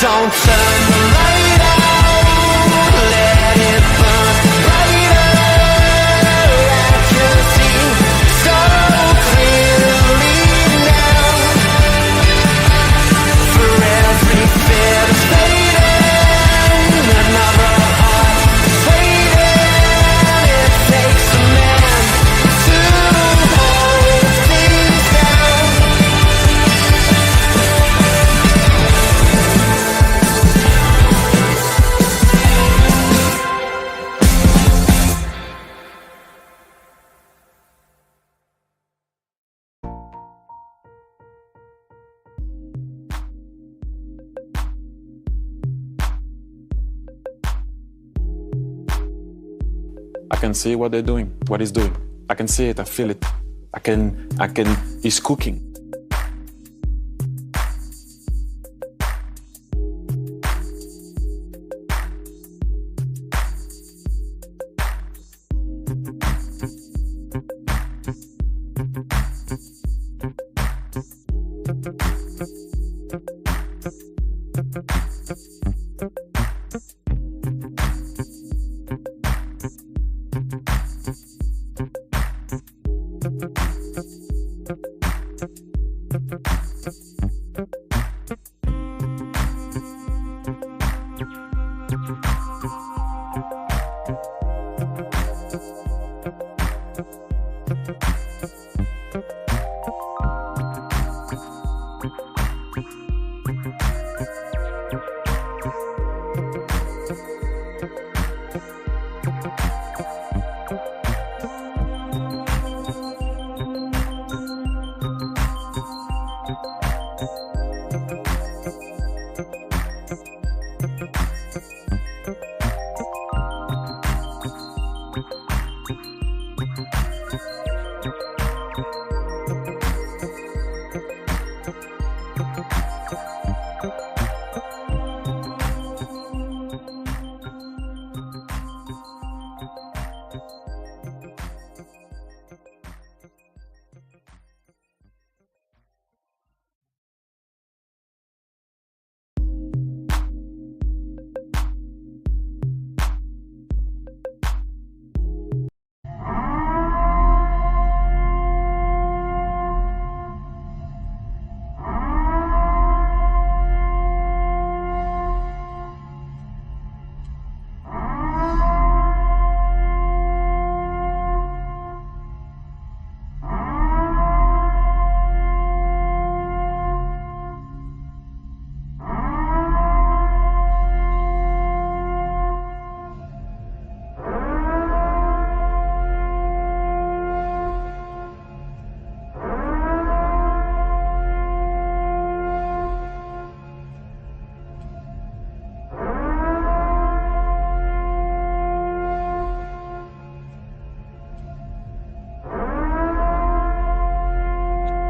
don't turn the light out, let it burn brighter. I can see so clearly now. For every fear that's fading, another heart is waiting. It takes a man to hold things down. I can see what they're doing, what he's doing. I can see it, I feel it. He's cooking.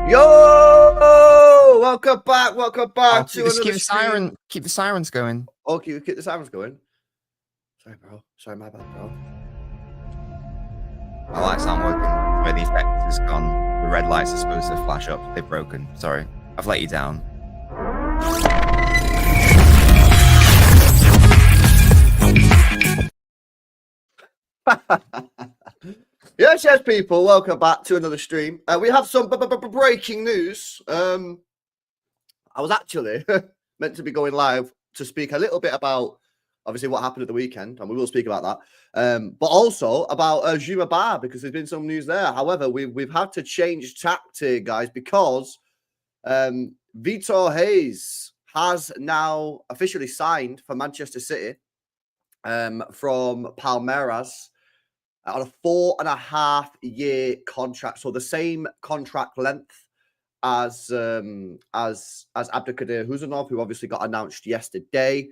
Yo, welcome back. Oh, To another keep the stream. keep the sirens going. Oh, keep the sirens going. Sorry, bro. Sorry, my bad, bro. My lights aren't working. Where the effect is gone. The red lights are supposed to flash up. They've broken. Sorry, I've let you down. Yes, people. Welcome back to another stream. We have some breaking news. I was actually meant to be going live to speak a little bit about obviously what happened at the weekend, and we will speak about that. But also about Juma Bah, because there's been some news there. However, we've had to change tack here, guys, because Vitor Reis has now officially signed for Manchester City from Palmeiras on a 4.5-year contract, so the same contract length as Abdelkader Huzanov, who obviously got announced yesterday.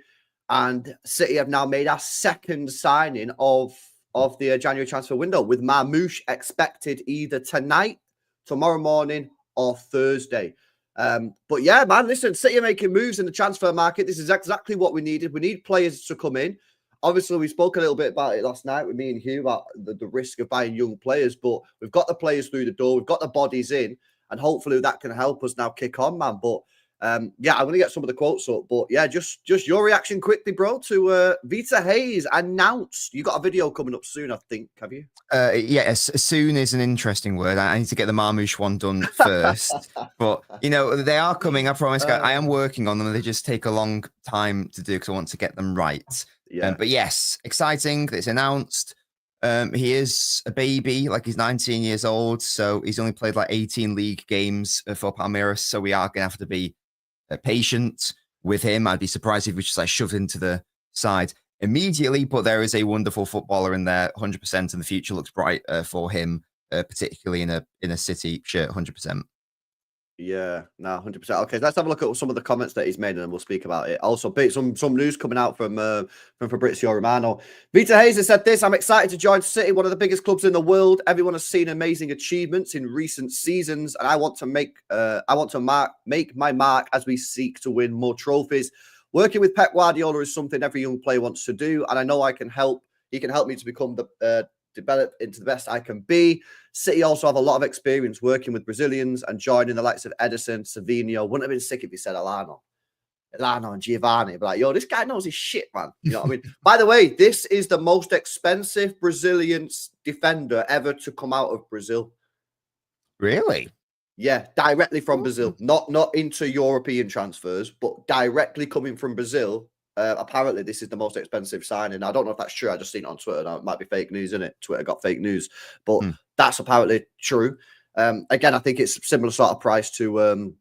And City have now made our second signing of the January transfer window, with Marmoush expected either tonight, tomorrow morning, or Thursday. But yeah, man, listen, City are making moves in the transfer market. This is exactly what we needed. We need players to come in. Obviously, we spoke a little bit about it last night with me and Hugh about the risk of buying young players, but we've got the players through the door. We've got the bodies in, and hopefully that can help us now kick on, man. But Yeah, I'm going to get some of the quotes up, but yeah, just your reaction quickly, bro, to Vitor Reis announced. You got a video coming up soon, I think, have you? Yes, soon is an interesting word. I need to get the Marmouche one done first. But, they are coming. I promise. I am working on them. They just take a long time to do because I want to get them right. Yeah. But yes, exciting that it's announced. He is a baby, like he's 19 years old. So he's only played like 18 league games for Palmeiras. So we are going to have to be patient with him. I'd be surprised if we just like shoved into the side immediately, but there is a wonderful footballer in there, 100%, and the future looks bright for him, particularly in a City shirt, 100%. Yeah, no, 100%. Okay, let's have a look at some of the comments that he's made, and then we'll speak about it. Also, some news coming out from Fabrizio Romano. Vitor Reis has said this: "I'm excited to join City, one of the biggest clubs in the world. Everyone has seen amazing achievements in recent seasons, and I want to make my mark as we seek to win more trophies. Working with Pep Guardiola is something every young player wants to do, and I know I can help. He can help me to become develop into the best I can be. City also have a lot of experience working with Brazilians and joining the likes of Edison, Savinho. Wouldn't have been sick if he said Elano and Giovanni. But like, yo, this guy knows his shit, man. You know what I mean? By the way, this is the most expensive Brazilian defender ever to come out of Brazil. Really? Yeah, directly from Brazil. Not into European transfers, but directly coming from Brazil. Apparently, this is the most expensive signing. I don't know if that's true. I just seen it on Twitter. Now, it might be fake news, isn't it? Twitter got fake news, but that's apparently true. Again, I think it's similar sort of price to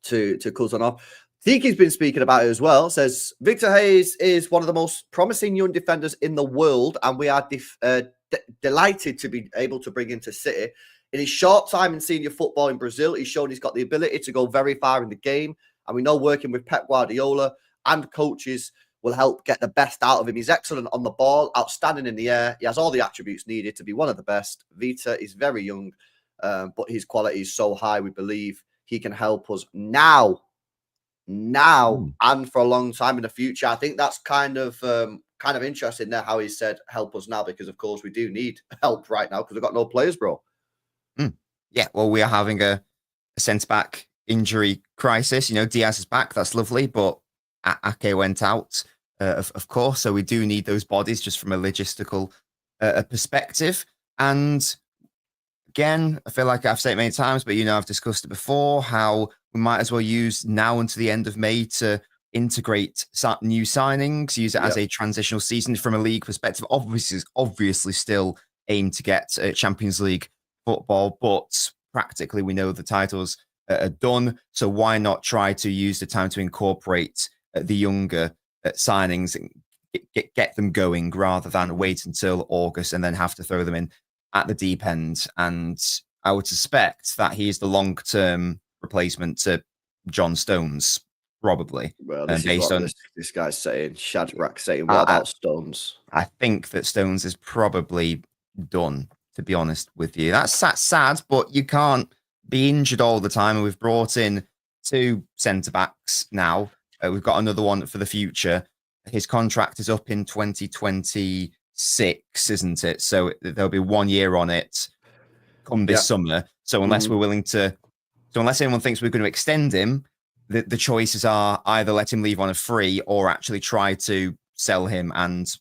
Kuzanov. Thiki's been speaking about it as well. Says Vitor Reis is one of the most promising young defenders in the world, and we are delighted to be able to bring him to City. In his short time in senior football in Brazil, he's shown he's got the ability to go very far in the game, and we know working with Pep Guardiola and coaches will help get the best out of him. He's excellent on the ball, outstanding in the air. He has all the attributes needed to be one of the best. Vitor is very young, but his quality is so high. We believe he can help us now, and for a long time in the future. I think that's kind of interesting there how he said help us now, because of course we do need help right now because we've got no players, bro. Yeah, well, we are having a centre-back injury crisis. Diaz is back. That's lovely, but Ake went out, of course, so we do need those bodies just from a logistical perspective. And again, I feel like I've said it many times, but I've discussed it before, how we might as well use now until the end of May to integrate new signings, use it as a transitional season from a league perspective. Obviously still aim to get Champions League football, but practically we know the titles are done, so why not try to use the time to incorporate the younger signings and get them going rather than wait until August and then have to throw them in at the deep end. And I would suspect that he is the long-term replacement to John Stones, probably. Well, this is what this guy's saying. Shadrach saying, what about Stones? I think that Stones is probably done, to be honest with you. That's sad, but you can't be injured all the time. And we've brought in 2 centre-backs now. We've got another one for the future. His contract is up in 2026, isn't it? So there'll be 1 year on it come this summer. So unless unless anyone thinks we're going to extend him, the choices are either let him leave on a free or actually try to sell him and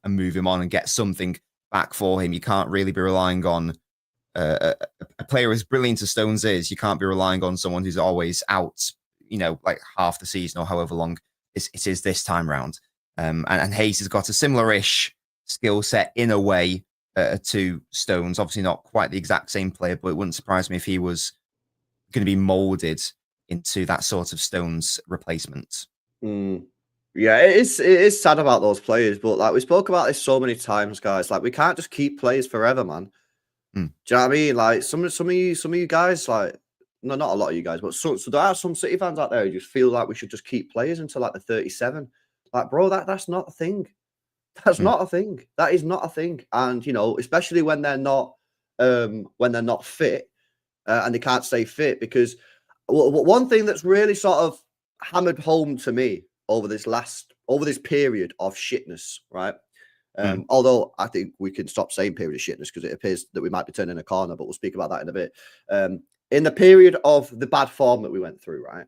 move him on and get something back for him. You can't really be relying on a player as brilliant as Stones is. You can't be relying on someone who's always out, like half the season or however long it is this time round. And Reis has got a similar-ish skill set in a way to Stones. Obviously not quite the exact same player, but it wouldn't surprise me if he was going to be molded into that sort of Stones replacement. Yeah, it is sad about those players, but like we spoke about this so many times, guys. Like we can't just keep players forever, man. Do you know what I mean? Like some of you guys, like no, not a lot of you guys, but so there are some City fans out there who just feel like we should just keep players until like the 37. Like, bro, that's not a thing. That's not a thing. That is not a thing. And especially when they're not fit and they can't stay fit, because one thing that's really sort of hammered home to me over this period of shitness, right? Although I think we can stop saying period of shitness because it appears that we might be turning a corner, but we'll speak about that in a bit. In the period of the bad form that we went through, right?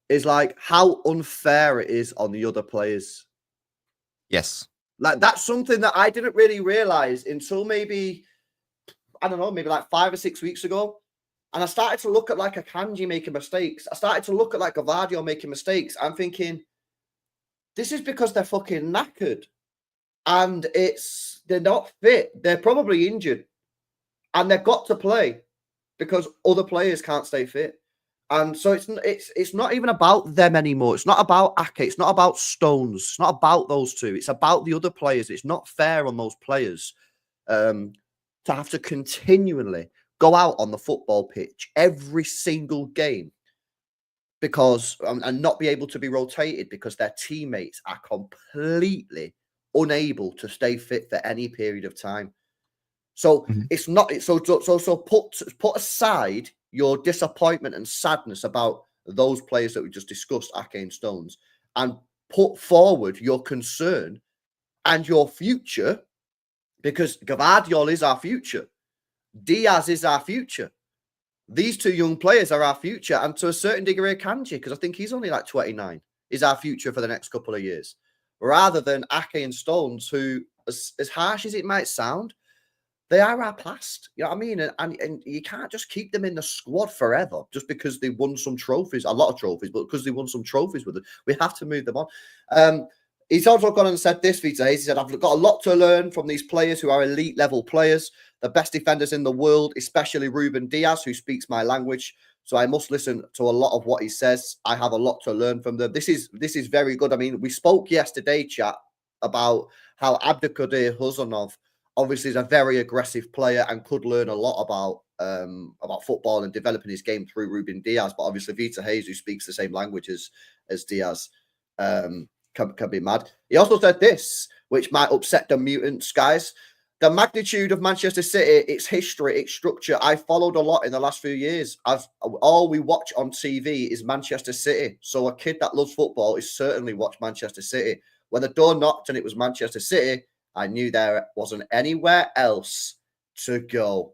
is like how unfair it is on the other players. Yes. Like that's something that I didn't really realize until maybe, I don't know, maybe like 5 or 6 weeks ago. And I started to look at like a Kanji making mistakes. I started to look at like Gavadio making mistakes. I'm thinking, this is because they're fucking knackered. And they're not fit. They're probably injured. And they've got to play because other players can't stay fit. And so it's not even about them anymore. It's not about Ake. It's not about Stones. It's not about those two. It's about the other players. It's not fair on those players to have to continually go out on the football pitch every single game because and not be able to be rotated because their teammates are completely unable to stay fit for any period of time. So it's not so put aside your disappointment and sadness about those players that we just discussed, Ake and Stones, and put forward your concern and your future, because Gvardiol is our future. Diaz is our future. These two young players are our future, and to a certain degree, Kanji, because I think he's only like 29, is our future for the next couple of years, rather than Ake and Stones, who, as harsh as it might sound, they are our past. You know what I mean? And you can't just keep them in the squad forever just because they won some trophies, a lot of trophies, but because they won some trophies with them. We have to move them on. He's also gone and said this, Vitor Reis. He said, I've got a lot to learn from these players who are elite level players, the best defenders in the world, especially Ruben Diaz, who speaks my language. So I must listen to a lot of what he says. I have a lot to learn from them. This is very good. I mean, we spoke yesterday, chat, about how Abdulkadir Huzanov obviously is a very aggressive player and could learn a lot about football and developing his game through Ruben Diaz. But obviously Vitor Reis, who speaks the same language as Diaz, can be mad. He also said this, which might upset the mutants, guys. The magnitude of Manchester City, its history, its structure, I followed a lot in the last few years. All we watch on TV is Manchester City. So a kid that loves football is certainly watch Manchester City. When the door knocked and it was Manchester City, I knew there wasn't anywhere else to go.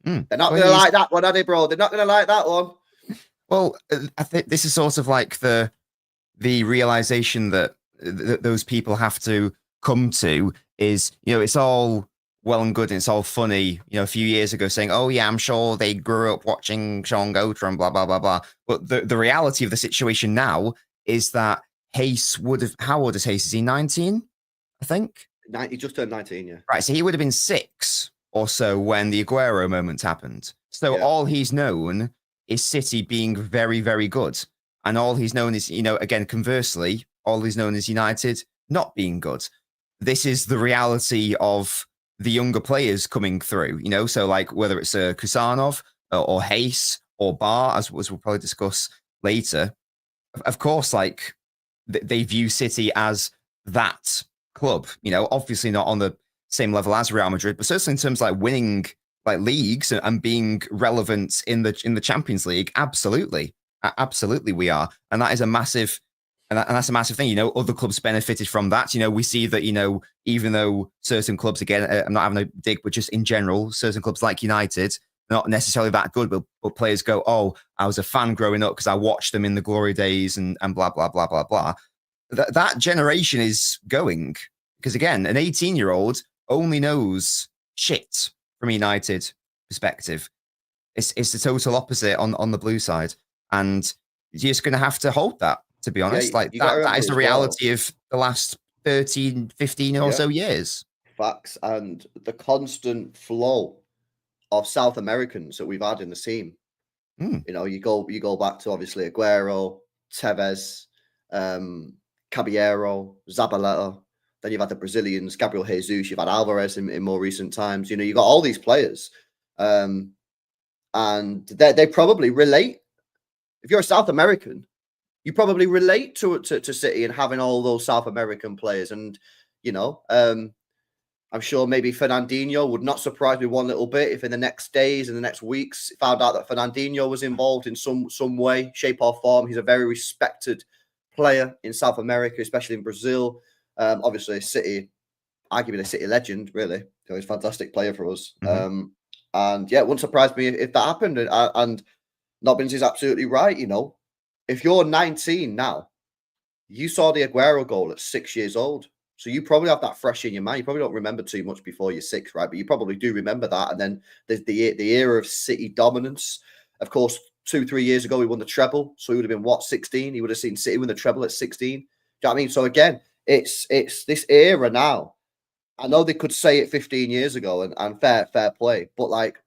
They're not going to like that one, are they, bro? They're not going to like that one. Well, I think this is sort of like the realization that those people have to come to is, it's all well and good and it's all funny, a few years ago saying, oh yeah, I'm sure they grew up watching Sean Gotra and blah, blah, blah, blah. But the reality of the situation now is that Hayes how old is Hayes? Is he 19? I think. He just turned 19, yeah. Right, so he would have been 6 or so when the Aguero moment happened. So all he's known is City being very, very good. And all he's known is, again, conversely, all he's known is United not being good. This is the reality of the younger players coming through, so like whether it's Kusanov or Hayes or Bah, as we'll probably discuss later, of course, like they view City as that club, obviously not on the same level as Real Madrid, but certainly in terms of like winning like leagues and being relevant in the Champions League, absolutely we are, and that is a massive, and that's a massive thing. Other clubs benefited from that. We see that even though certain clubs, again, I'm not having a dig, but just in general, certain clubs like United, not necessarily that good, but players go, oh, I was a fan growing up because I watched them in the glory days and blah blah blah blah blah. That generation is going, because again, an 18-year-old only knows shit from a United perspective. It's the total opposite on the blue side, and you're just going to have to hold that, to be honest. That is the reality of the last 13, 15 or so years. Facts, and the constant flow of South Americans that we've had in the team. You go back to obviously Aguero, Tevez, Caballero, Zabaleta. Then you've had the Brazilians, Gabriel Jesus. You've had Alvarez in more recent times. You've got all these players, and they probably relate. If you're a South American, you probably relate to City and having all those South American players. And I'm sure maybe Fernandinho would not surprise me one little bit if in the next days and the next weeks found out that Fernandinho was involved in some way, shape or form. He's a very respected player in South America, especially in Brazil. Obviously, City, arguably a City legend, really. He's a fantastic player for us. And yeah, it wouldn't surprise me if that happened. And Nobbins is absolutely right. if you're 19 now, you saw the Aguero goal at 6 years old. So you probably have that fresh in your mind. You probably don't remember too much before you're 6, right? But you probably do remember that. And then there's the era of City dominance. Of course, 2-3 years ago, he won the treble. So he would have been, what, 16? He would have seen City win the treble at 16. Do you know what I mean? So again, it's this era now. I know they could say it 15 years ago and fair play. But like,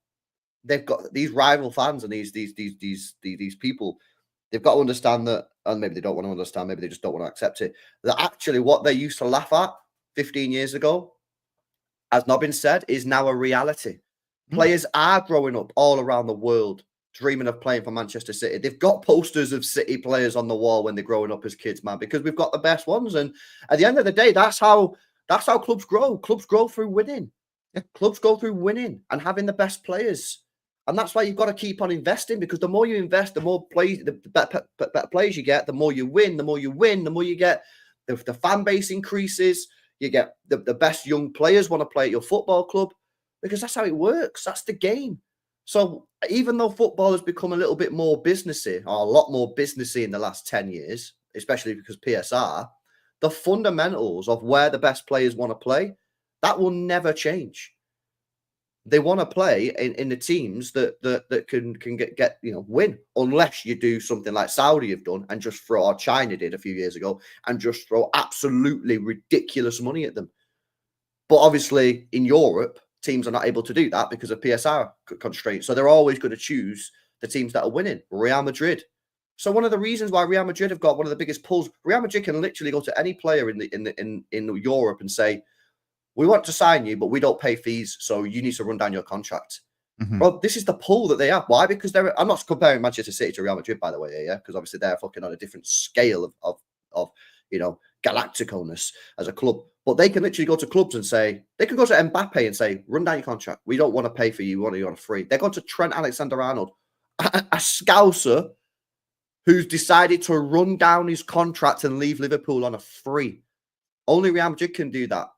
they've got these rival fans and these people. They've got to understand that, and maybe they don't want to understand, maybe they just don't want to accept it, that actually what they used to laugh at 15 years ago, has not been said, is now a reality. Players are growing up all around the world, dreaming of playing for Manchester City. They've got posters of City players on the wall when they're growing up as kids, man, because we've got the best ones. And at the end of the day, that's how clubs grow. Clubs grow through winning. Clubs go through winning and having the best players. And that's why you've got to keep on investing, because the more you invest, the more players, the better players you get, the more you win, the more you get, the fan base increases, you get the best young players want to play at your football club, because that's how it works. That's the game. So even though football has become a little bit more businessy, or a lot more businessy in the last 10 years, especially because PSR, the fundamentals of where the best players want to play, that will never change. They want to play in the teams that can get win, unless you do something like Saudi have done and just throw, or China did a few years ago, and just throw absolutely ridiculous money at them. But obviously in Europe, teams are not able to do that because of PSR constraints. So they're always going to choose the teams that are winning. Real Madrid. So one of the reasons why Real Madrid have got one of the biggest pulls, Real Madrid can literally go to any player in Europe and say, we want to sign you, but we don't pay fees, so you need to run down your contract. Well, this is the pull that they have. Why? Because I'm not comparing Manchester City to Real Madrid, by the way, yeah, because obviously they're fucking on a different scale of galacticalness as a club. But they can literally go to clubs and say, they can go to Mbappe and say, run down your contract. We don't want to pay for you. We want you on a free. They're going to Trent Alexander-Arnold, a Scouser who's decided to run down his contract and leave Liverpool on a free. Only Real Madrid can do that.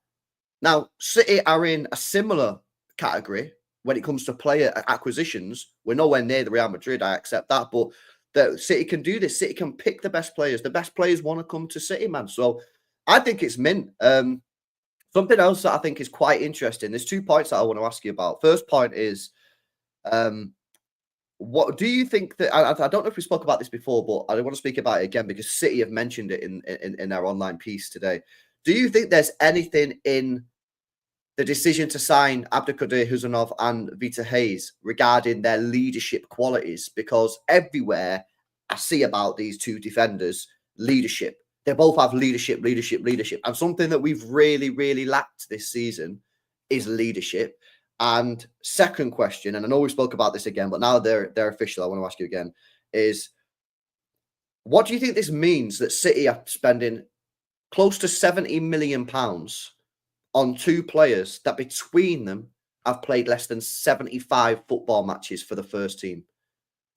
Now, City are in a similar category when it comes to player acquisitions. We're nowhere near the Real Madrid, I accept that, but the City can do this. City can pick the best players. The best players want to come to City, man. So I think it's mint. Something else that I think is quite interesting. There's 2 points that I want to ask you about. First point is, what do you think that, I don't know if we spoke about this before, but I want to speak about it again because City have mentioned it in their online piece today. Do you think there's anything in the decision to sign Abdelkader Huzanov and Vitor Reis regarding their leadership qualities? Because everywhere I see about these 2 defenders, leadership. They both have leadership. And something that we've really, really lacked this season is leadership. And second question, and I know we spoke about this again, but now they're official, I want to ask you again, is what do you think this means that City are spending close to £70 million on 2 players that between them have played less than 75 football matches for the first team?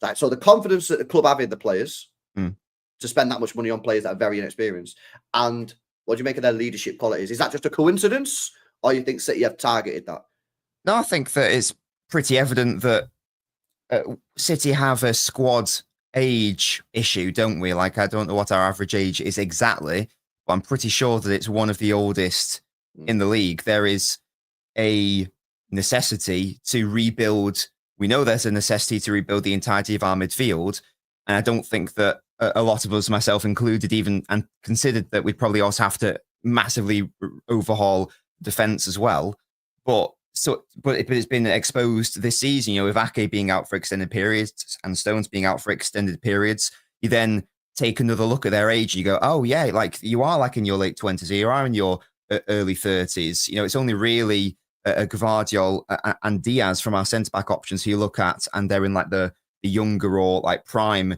Like, so the confidence that the club have in the players to spend that much money on players that are very inexperienced. And what do you make of their leadership qualities? Is that just a coincidence, or you think City have targeted that? No, I think that it's pretty evident that City have a squad age issue, don't we? Like, I don't know what our average age is exactly, but I'm pretty sure that it's one of the oldest in the league. There is a necessity to rebuild. We know there's a necessity to rebuild the entirety of our midfield. And I don't think that a lot of us, myself included, even and considered that we'd probably also have to massively overhaul defense as well. But it's been exposed this season, with Ake being out for extended periods and Stones being out for extended periods. You then take another look at their age. You go, oh yeah, like you are like in your late 20s, or you are in your early 30s. It's only really Gvardiol and Diaz from our centre back options who you look at, and they're in like the younger or like prime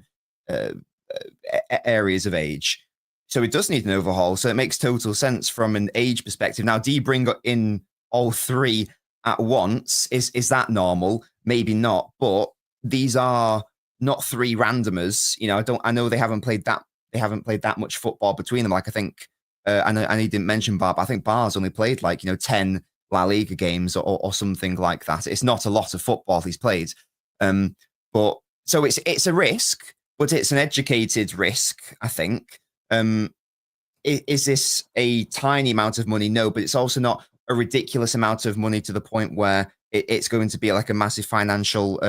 areas of age. So it does need an overhaul. So it makes total sense from an age perspective. Now, do you bring in all 3 at once? Is that normal? Maybe not. But these are not 3 randomers. I know they haven't played that much football between them. Like, I think I know he didn't mention Bar, but I think Bar's only played 10 La Liga games or something like that. It's not a lot of football he's played. But so it's a risk, but it's an educated risk, I think. Is this a tiny amount of money? No, but it's also not a ridiculous amount of money to the point where it's going to be like a massive financial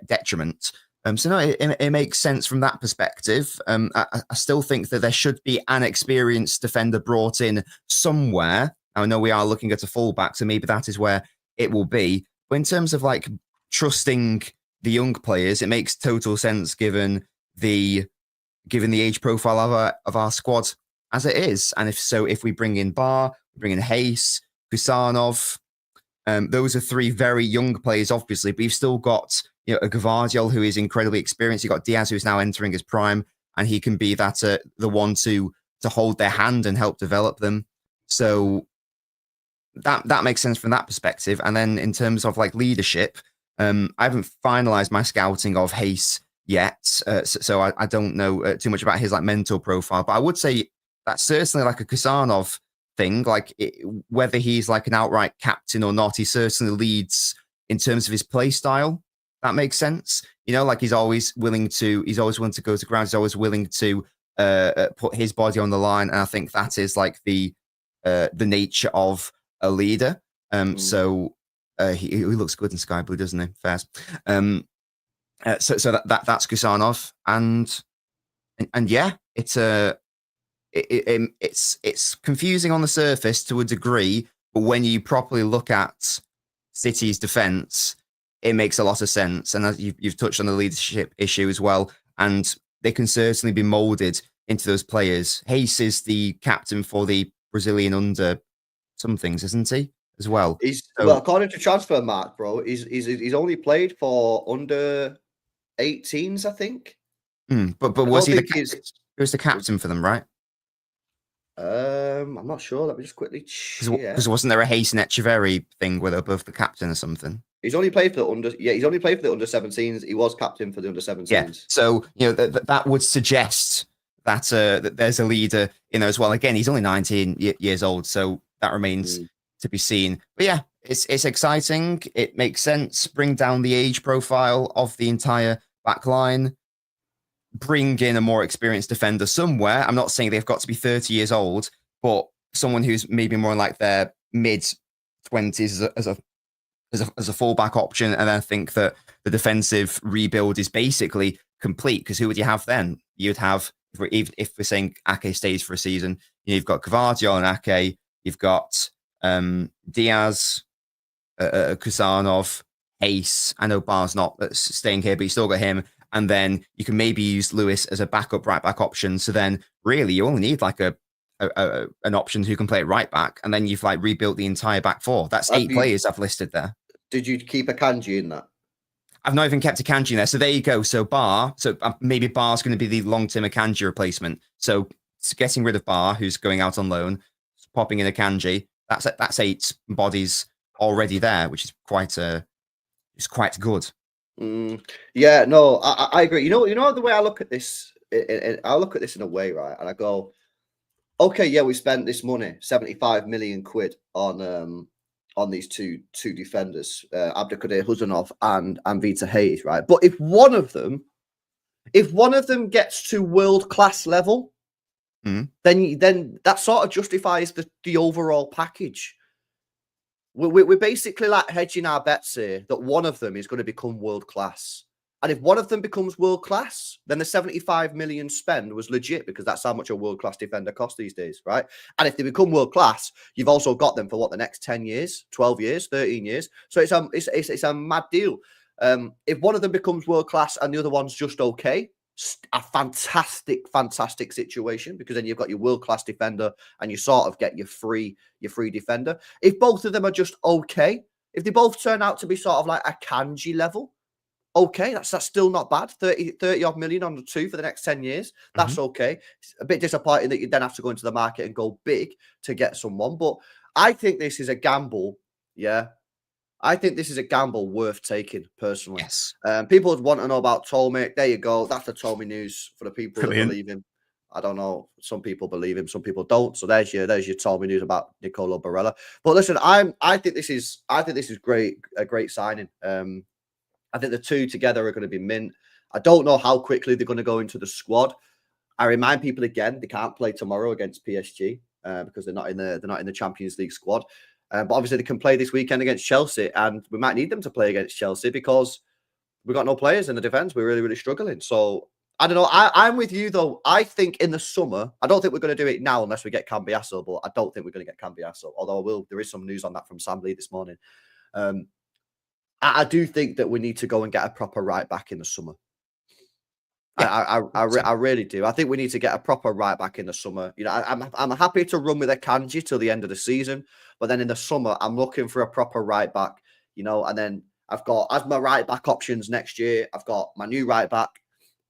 detriment. So no, it makes sense from that perspective. I still think that there should be an experienced defender brought in somewhere. I know we are looking at a fullback, so maybe that is where it will be. But in terms of like trusting the young players, it makes total sense given the age profile of our squad as it is. And if we bring in Bah, we bring in Hayes, Kusanov, those are three very young players, obviously, but you've still got a Gvardiol who is incredibly experienced. You've got Diaz who's now entering his prime, and he can be that the one to hold their hand and help develop them. So that makes sense from that perspective. And then in terms of like leadership, I haven't finalized my scouting of Hayes yet, so I don't know too much about his like mental profile, but I would say that's certainly like a Kusanov thing. Like whether he's like an outright captain or not, he certainly leads in terms of his play style. That makes sense. Like he's always willing to go to ground. He's always willing to put his body on the line, and I think that is like the nature of a leader. So he looks good in sky blue, doesn't he? Fairs. So that's Kusanov, and yeah, it's confusing on the surface to a degree, but when you properly look at City's defense, it makes a lot of sense. And as you've touched on the leadership issue as well, and they can certainly be molded into those players. Hayes is the captain for the Brazilian under somethings, isn't he? As well. Well, according to Transfermarkt, bro, he's only played for under 18s, I think. But was he the captain for them, right? I'm not sure. Let me just quickly check. Because wasn't there a Hayes and Echeverry thing where they're both the captain or something? He's only played for the under 17s. He was captain for the under 17s. Yeah. So that would suggest that that there's a leader in there as well. Again, he's only 19 years old, so that remains to be seen. But yeah, it's exciting. It makes sense. Bring down the age profile of the entire back line. Bring in a more experienced defender somewhere. I'm not saying they've got to be 30 years old, but someone who's maybe more like their mid-20s as a fullback option. And I think that the defensive rebuild is basically complete, because who would you have then? You'd have, if we're saying Ake stays for a season, you've got Gvardiol and Ake, you've got Diaz, Kusanov, Ace. I know Bah's not staying here, but you still got him. And then you can maybe use Lewis as a backup right back option. So then really you only need like an option who can play right back. And then you've like rebuilt the entire back four. That's 8 players I've listed there. Did you keep a Kanji in that? I've not even kept a Kanji in there. So there you go. So Bah, maybe Bah's going to be the long-term Akanji replacement. So getting rid of Bah, who's going out on loan, popping in a Kanji, that's 8 bodies already there, which is quite good. Yeah, no, I agree. You know the way I look at this, I look at this in a way, right? And I go, okay, yeah, we spent this money, 75 million quid on these two defenders, Abdelkader Huzanov and Vitor Reis, right? But if one of them gets to world class level, then that sort of justifies the overall package. We're basically like hedging our bets here that one of them is going to become world class. And if one of them becomes world class, then the 75 million spend was legit, because that's how much a world class defender costs these days, right? And if they become world class, you've also got them for the next 10 years, 12 years, 13 years. So it's a mad deal. If one of them becomes world class and the other one's just okay, a fantastic situation, because then you've got your world-class defender and you sort of get your free defender. If both of them are just okay, if they both turn out to be sort of like a Kanji level, okay, that's still not bad. 30 odd million on the two for the next 10 years. That's okay. It's a bit disappointing that you then have to go into the market and go big to get someone, but I think this is a gamble. Yeah. I think this is a gamble worth taking, personally. Yes. People want to know about Tolmie. There you go. That's the Tolmie news for the people that believe him. I don't know. Some people believe him, some people don't. So there's your Tolmie news about Nicolo Barella. But listen, I think this is great, a great signing. I think the two together are going to be mint. I don't know how quickly they're going to go into the squad. I remind people again, they can't play tomorrow against PSG because they're not in the Champions League squad. But obviously they can play this weekend against Chelsea, and we might need them to play against Chelsea because we've got no players in the defence. We're really, really struggling. So I don't know. I'm with you though. I think in the summer, I don't think we're going to do it now unless we get Cambiasso, but I don't think we're going to get Cambiasso. Although there is some news on that from Sam Lee this morning. I do think that we need to go and get a proper right back in the summer. Yeah, I really do. I think we need to get a proper right back in the summer. You know, I'm happy to run with a Kanji till the end of the season, but then in the summer, I'm looking for a proper right back. You know, and then I've got as my right back options next year. I've got my new right back,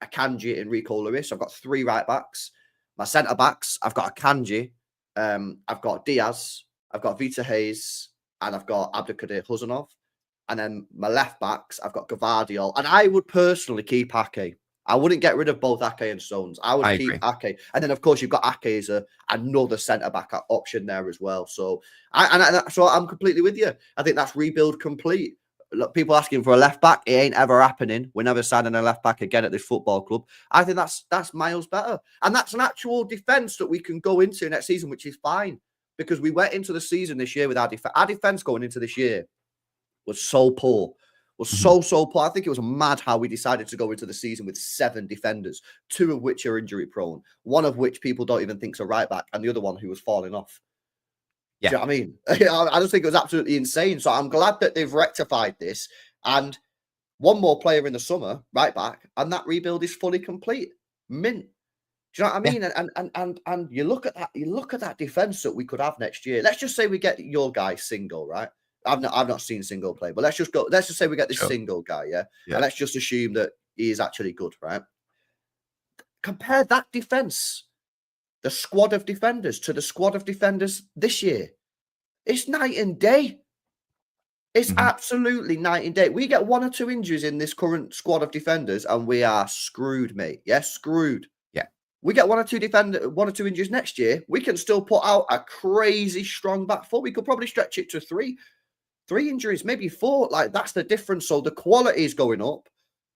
a Kanji, Enrico Lewis. I've got 3 right backs. My centre backs, I've got a Kanji. I've got Diaz. I've got Vitor Reis, and I've got Abdelkader Huzanov. And then my left backs, I've got Gvardiol, and I would personally keep Ake. I wouldn't get rid of both Ake and Stones. I would keep Ake. And then, of course, you've got Ake as another centre-back option there as well. So I'm completely with you. I think that's rebuild complete. Look, people asking for a left-back. It ain't ever happening. We're never signing a left-back again at this football club. I think that's miles better. And that's an actual defence that we can go into next season, which is fine. Because we went into the season this year with our defence. Our defence going into this year was so poor. So poor. I think it was mad how we decided to go into the season with 7 defenders, 2 of which are injury prone, one of which people don't even think's a right back, and the other one who was falling off. Yeah. Do you know what I mean? I just think it was absolutely insane. So I'm glad that they've rectified this. And one more player in the summer, right back, and that rebuild is fully complete. Mint. Do you know what I mean? Yeah. And you look at that defense that we could have next year. Let's just say we get your guy Single, right? I've not seen Single play, but let's just say we get this Single guy, yeah? And let's just assume that he is actually good, right? Compare that defense, the squad of defenders, to the squad of defenders this year. It's night and day. It's absolutely night and day. We get 1 or 2 injuries in this current squad of defenders, and we are screwed, mate. Yeah, screwed. Yeah. We get 1 or 2 injuries next year. We can still put out a crazy strong back four. We could probably stretch it to 3 injuries, maybe 4. Like, that's the difference. So the quality is going up,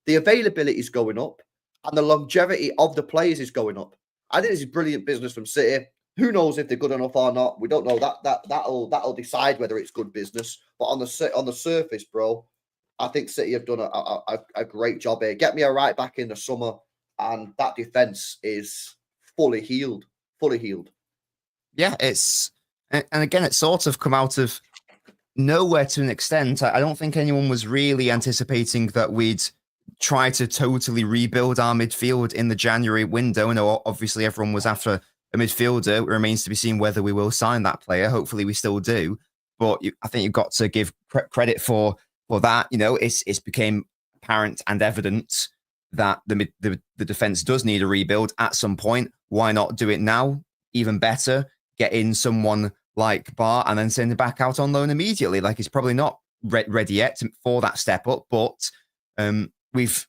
the availability is going up, and the longevity of the players is going up. I think this is brilliant business from City. Who knows if they're good enough or not? We don't know. That'll decide whether it's good business. But on the surface, bro, I think City have done a great job here. Get me a right back in the summer, and that defense is fully healed. Fully healed. Yeah, and again, it's sort of come out of nowhere to an extent. I don't think anyone was really anticipating that we'd try to totally rebuild our midfield in the January window. I know obviously everyone was after a midfielder. It remains to be seen whether we will sign that player. Hopefully we still do. But I think you've got to give credit for that. You know, it's became apparent and evident that the defense does need a rebuild at some point. Why not do it now? Even better, get in someone like Bah and then send him back out on loan immediately. Like, he's probably not ready yet for that step up, but we've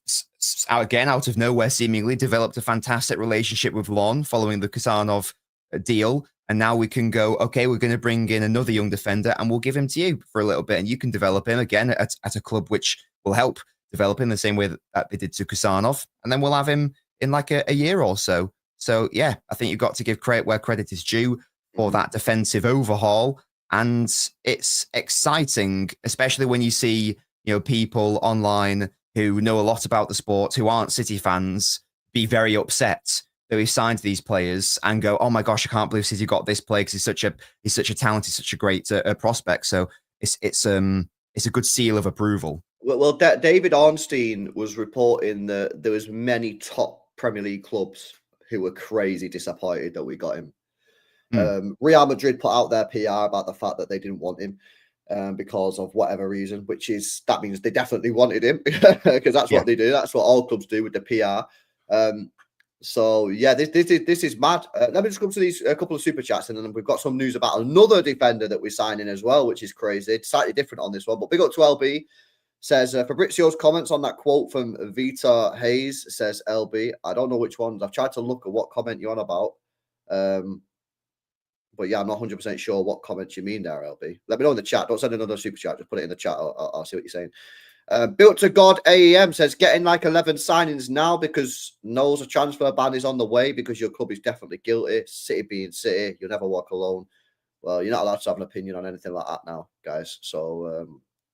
again, out of nowhere, seemingly developed a fantastic relationship with Lon following the Kazanov deal. And now we can go, okay, we're going to bring in another young defender and we'll give him to you for a little bit. And you can develop him again at a club which will help develop him the same way that they did to Kazanov. And then we'll have him in like a year or so. So, yeah, I think you've got to give credit where credit is due for that defensive overhaul. And it's exciting, especially when you see, you know, people online who know a lot about the sport, who aren't City fans, be very upset that we signed these players and go, oh my gosh, I can't believe City got this player because he's such a talent, he's such a great prospect. So it's a good seal of approval. Well, David Ornstein was reporting that there was many top Premier League clubs who were crazy disappointed that we got him. Real Madrid put out their PR about the fact that they didn't want him because of whatever reason, that means they definitely wanted him because that's what they do. That's what all clubs do with the PR. So yeah, this is mad. Let me just come to a couple of super chats, and then we've got some news about another defender that we're signing as well, which is crazy. It's slightly different on this one, but big up to LB. Says Fabrizio's comments on that quote from Vitor Reis. Says LB. I don't know which ones. I've tried to look at what comment you're on about. But yeah, I'm not 100% sure what comments you mean there, LB. Let me know in the chat. Don't send another super chat. Just put it in the chat. I'll see what you're saying. Built to God AEM says getting like 11 signings now because knows a transfer ban is on the way because your club is definitely guilty. City being City, you'll never walk alone. Well, you're not allowed to have an opinion on anything like that now, guys. So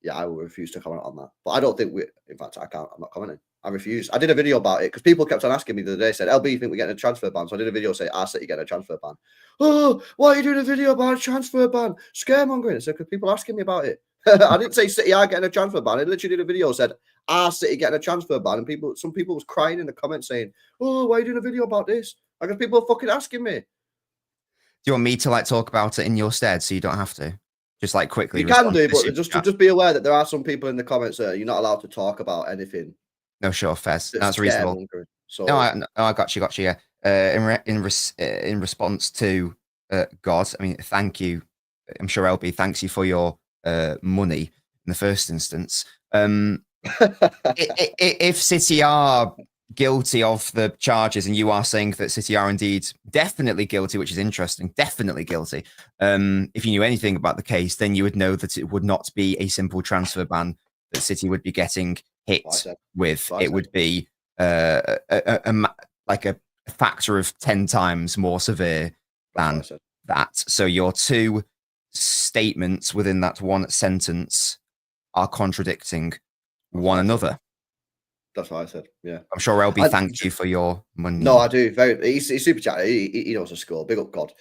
yeah, I will refuse to comment on that. But I don't think in fact, I can't. I'm not commenting. I refuse. I did a video about it because people kept on asking me the other day, said, LB, you think we're getting a transfer ban? So I did a video saying, I said you get a transfer ban. Oh, why are you doing a video about a transfer ban? Scaremongering. So because people asking me about it. I didn't say City are getting a transfer ban. I literally did a video said, are City getting a transfer ban? And some people was crying in the comments saying, oh, why are you doing a video about this? Because people are fucking asking me. Do you want me to like talk about it in your stead so you don't have to? Just like quickly. You can do, but just be aware that there are some people in the comments that you're not allowed to talk about anything. No, sure, Fez. That's reasonable. So no, I got you. Yeah. In response to God, I mean, thank you. I'm sure LB thanks you for your money in the first instance. If City are guilty of the charges, and you are saying that City are indeed definitely guilty, which is interesting, definitely guilty. If you knew anything about the case, then you would know that it would not be a simple transfer ban that City would be getting hit with. It would be like a factor of 10 times more severe than that. So your two statements within that one sentence are contradicting one another. That's what I said. Yeah, I'm sure LB thanked you for your money. No, I do. He's super chat. He knows the score. Big up, God.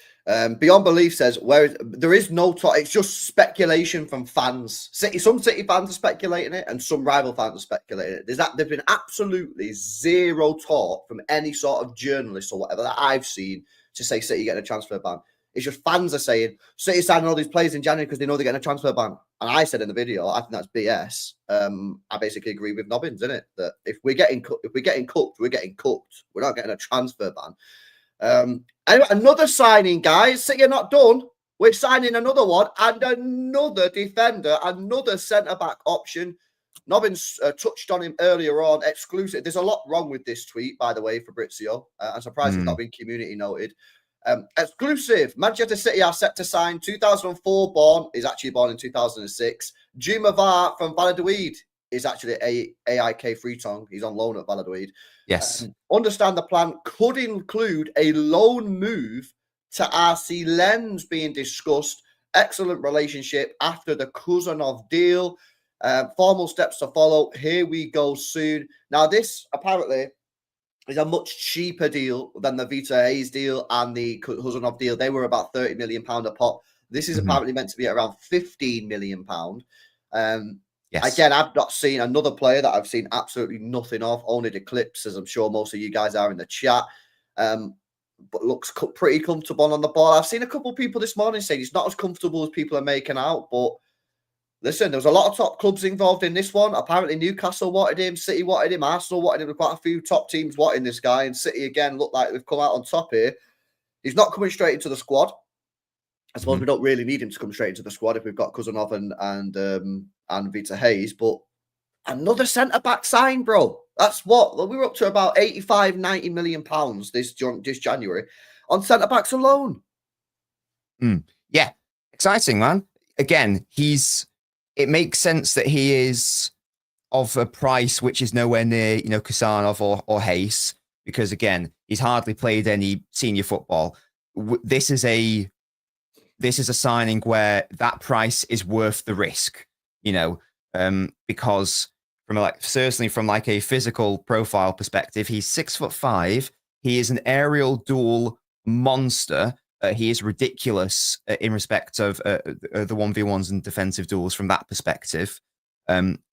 Beyond Belief says there is no talk. It's just speculation from fans. Some City fans are speculating it, and some rival fans are speculating it. There's been absolutely zero talk from any sort of journalist or whatever that I've seen to say City getting a transfer ban. It's just fans are saying City signing all these players in January because they know they're getting a transfer ban. And I said in the video, I think that's BS. I basically agree with Nobbins, innit? That if we're getting cooked, we're getting cooked. We're not getting a transfer ban. Anyway, another signing, guys. City are not done. We're signing another one and another defender, another centre-back option. Nobbins touched on him earlier on. Exclusive. There's a lot wrong with this tweet, by the way, Fabrizio. I'm surprised it's not been community noted. Exclusive. Manchester City are set to sign 2004 born. He's actually born in 2006. Juma Bah from Valladolid is actually a AIK Freetong. He's on loan at Valladolid. Yes. Understand the plan could include a loan move to RC Lens being discussed. Excellent relationship after the Kuzanov deal. Formal steps to follow. Here we go soon. Now, this apparently is a much cheaper deal than the Vitor Reis deal and the Kuzanov deal. They were about £30 million a pop. This is apparently meant to be around £15 million. Yes. Again, I've not seen another player that I've seen absolutely nothing of, only the clips, as I'm sure most of you guys are in the chat. But looks pretty comfortable on the ball. I've seen a couple of people this morning saying he's not as comfortable as people are making out, but listen, there was a lot of top clubs involved in this one. Apparently, Newcastle wanted him, City wanted him, Arsenal wanted him. Quite a few top teams wanting this guy, and City again look like they've come out on top here. He's not coming straight into the squad. I suppose we don't really need him to come straight into the squad if we've got Kuzanov and Vitor Reis. But another centre back sign, bro. That's what we were up to about 85, 90 million pounds this January on centre backs alone. Yeah, exciting, man. Again, it makes sense that he is of a price which is nowhere near, Kusanov or Hayes, because again, he's hardly played any senior football. This is a signing where that price is worth the risk, because certainly from a physical profile perspective, he's 6'5". He is an aerial duel monster. He is ridiculous in respect of the 1v1s and defensive duels from that perspective.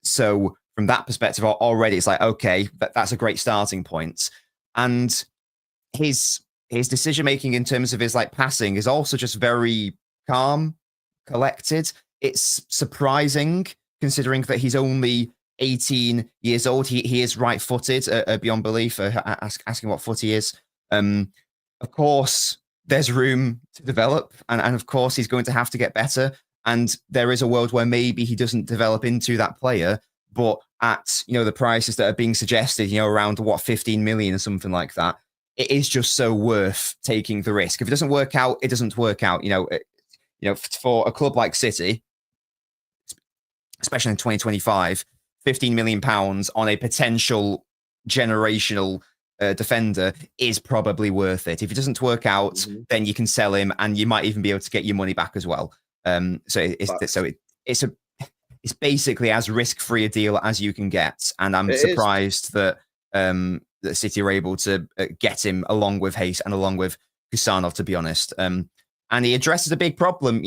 So from that perspective, already it's like, okay, that's a great starting point. And his decision-making in terms of his passing is also just very calm, collected. It's surprising considering that he's only 18 years old. He is right-footed, beyond belief, asking what foot he is. Of course, there's room to develop, and of course he's going to have to get better, and there is a world where maybe he doesn't develop into that player, but at the prices that are being suggested, around 15 million or something like that, it is just so worth taking the risk. If it doesn't work out, it doesn't work out. For a club like City, especially in 2025, £15 million on a potential generational defender is probably worth it. If it doesn't work out, then you can sell him, and you might even be able to get your money back as well. It's basically as risk-free a deal as you can get, and I'm surprised that that City were able to get him along with Hayes and along with Kusanov, to be honest. And he addresses a big problem,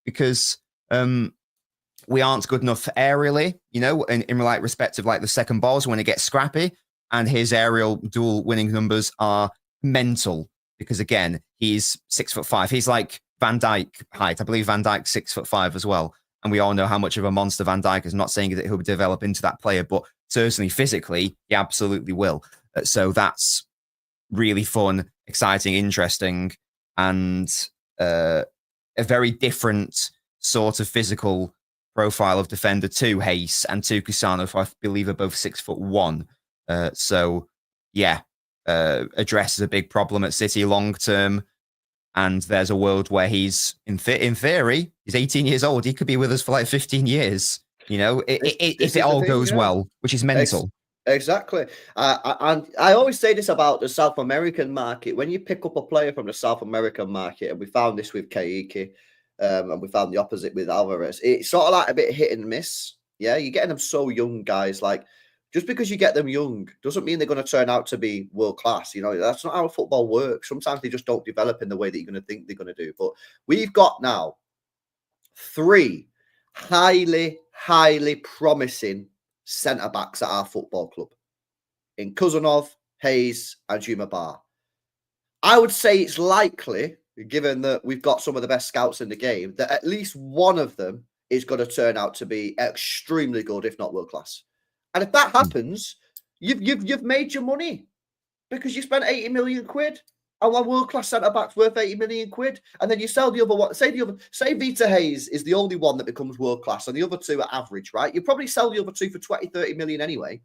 because we aren't good enough aerially, in like respect of like the second balls when it gets scrappy, and his aerial duel winning numbers are mental because again, he's 6'5". He's like Van Dijk height. I believe Van Dijk's 6'5" as well. And we all know how much of a monster Van Dijk is. Not saying that he'll develop into that player, but certainly physically, he absolutely will. So that's really fun, exciting, interesting, and a very different sort of physical profile of defender to Hayes and to Kusanov, who I believe are both 6'1". Addresses a big problem at City long term. And there's a world where he's, in theory, he's 18 years old. He could be with us for like 15 years, if it all goes well, which is mental. Exactly. And I always say this about the South American market. When you pick up a player from the South American market, and we found this with Kaique, and we found the opposite with Alvarez, it's sort of like a bit hit and miss. Yeah, you're getting them so young, guys. Like, just because you get them young doesn't mean they're going to turn out to be world class. That's not how football works. Sometimes they just don't develop in the way that you're going to think they're going to do. But we've got now 3 highly, highly promising centre-backs at our football club in Kusanov, Hayes, and Juma Bah. I would say it's likely, given that we've got some of the best scouts in the game, that at least one of them is going to turn out to be extremely good, if not world class. And if that happens, you've made your money because you spent 80 million quid and one world-class centre-back's worth 80 million quid. And then you sell the other one. Say Vitor Reis is the only one that becomes world-class and the other 2 are average, right? You probably sell the other 2 for 20, 30 million anyway.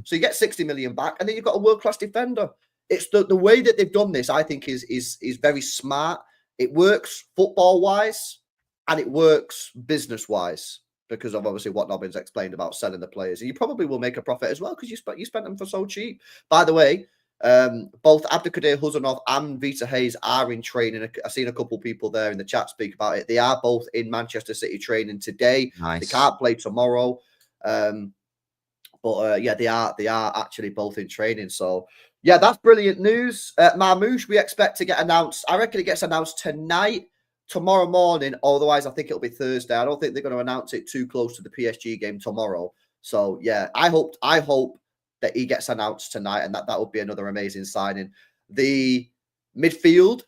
So you get 60 million back and then you've got a world-class defender. It's the way that they've done this, I think, is very smart. It works football-wise and it works business-wise, because of obviously what Nobbins explained about selling the players. And you probably will make a profit as well because you spent them for so cheap. By the way, both Abdelkader Huzanov and Vitor Reis are in training. I've seen a couple of people there in the chat speak about it. They are both in Manchester City training today. Nice. They can't play tomorrow. They are actually both in training. So, yeah, that's brilliant news. Marmouche, we expect to get announced. I reckon it gets announced tonight. Tomorrow morning, otherwise I think it'll be Thursday. I don't think they're going to announce it too close to the PSG game tomorrow. So yeah, I hope that he gets announced tonight, and that would be another amazing signing. The midfield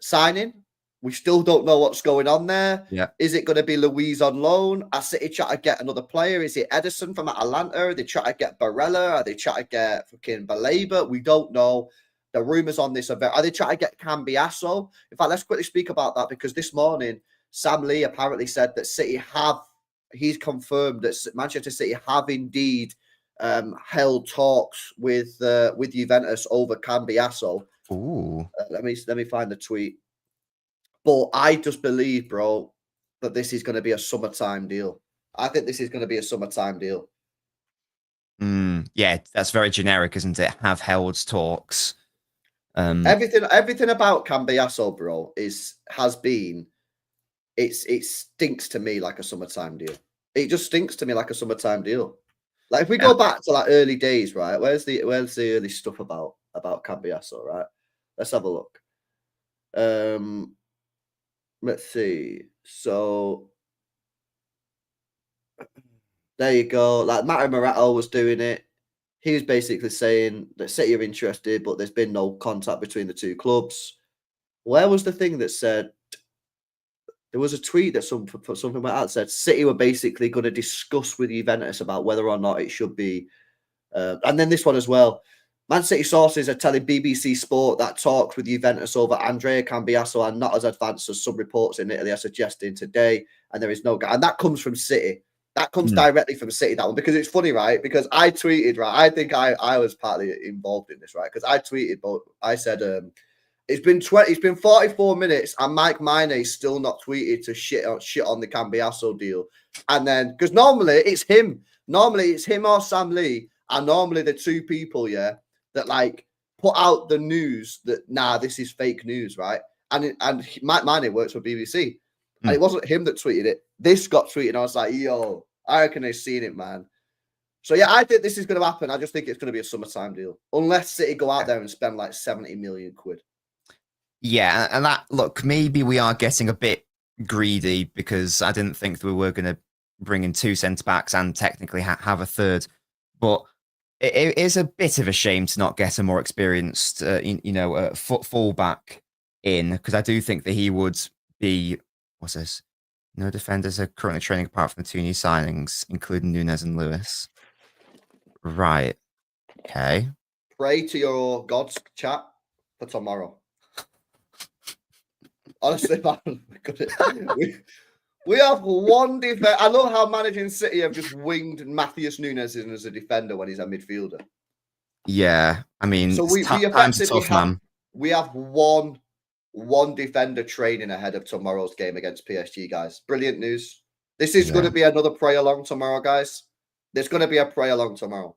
signing, we still don't know what's going on there. Yeah. Is it going to be Luiz on loan? Are City trying to get another player? Is it Edison from Atalanta? Are they trying to get Barella? Are they trying to get fucking Baleba? We don't know. The rumours on this are they trying to get Cambiasso? In fact, let's quickly speak about that, because this morning, Sam Lee apparently said that he's confirmed that Manchester City have indeed held talks with Juventus over Cambiasso. Ooh. Let me find the tweet. But I just believe, bro, that this is going to be a summertime deal. I think this is going to be a summertime deal. Yeah, that's very generic, isn't it? Have held talks. Everything about Cambiasso, bro, it stinks to me like a summertime deal. It just stinks to me like a summertime deal. Like if we go back to like early days, right? Where's the early stuff about Cambiasso, right? Let's have a look. Let's see. So there you go. Like Mario Morato was doing it. He was basically saying that City are interested, but there's been no contact between the two clubs. Where was the thing that said, there was a tweet that something like that said City were basically going to discuss with Juventus about whether or not it should be. And then this one as well. Man City sources are telling BBC Sport that talks with Juventus over Andrea Cambiasso are not as advanced as some reports in Italy are suggesting today. And there is no guy. And that comes from City. That comes directly from City, that one, because it's funny, right? Because I tweeted, right? I think I was partly involved in this, right? Because I tweeted, but I said, it's been 44 minutes and Mike Maine's still not tweeted to shit on the Cambiasso deal. And then, because normally it's him Normally it's him or Sam Lee are normally the two people, yeah, that like put out the news that this is fake news, right? And Mike Manning works for BBC, and it wasn't him that tweeted it. This got tweeted. I was like, yo, I reckon they've seen it, man. So yeah, I think this is going to happen. I just think it's going to be a summertime deal, unless City go out there and spend like 70 million quid. Yeah, and that, look, maybe we are getting a bit greedy because I didn't think that we were going to bring in two centre backs and technically have a third, but it is a bit of a shame to not get a more experienced, fullback in, because I do think that he would be. What's this? No defenders are currently training apart from the two new signings, including Nunes and Lewis. Right. Okay. Pray to your gods, chat, for tomorrow. Honestly, man, we have one defender. I love how managing City have just winged Matheus Nunes in as a defender when he's a midfielder. Yeah, I mean, so we times are tough, man. We have one defender training ahead of tomorrow's game against PSG, guys. Brilliant news. This is going to be another pray along tomorrow, guys. There's going to be a pray along tomorrow.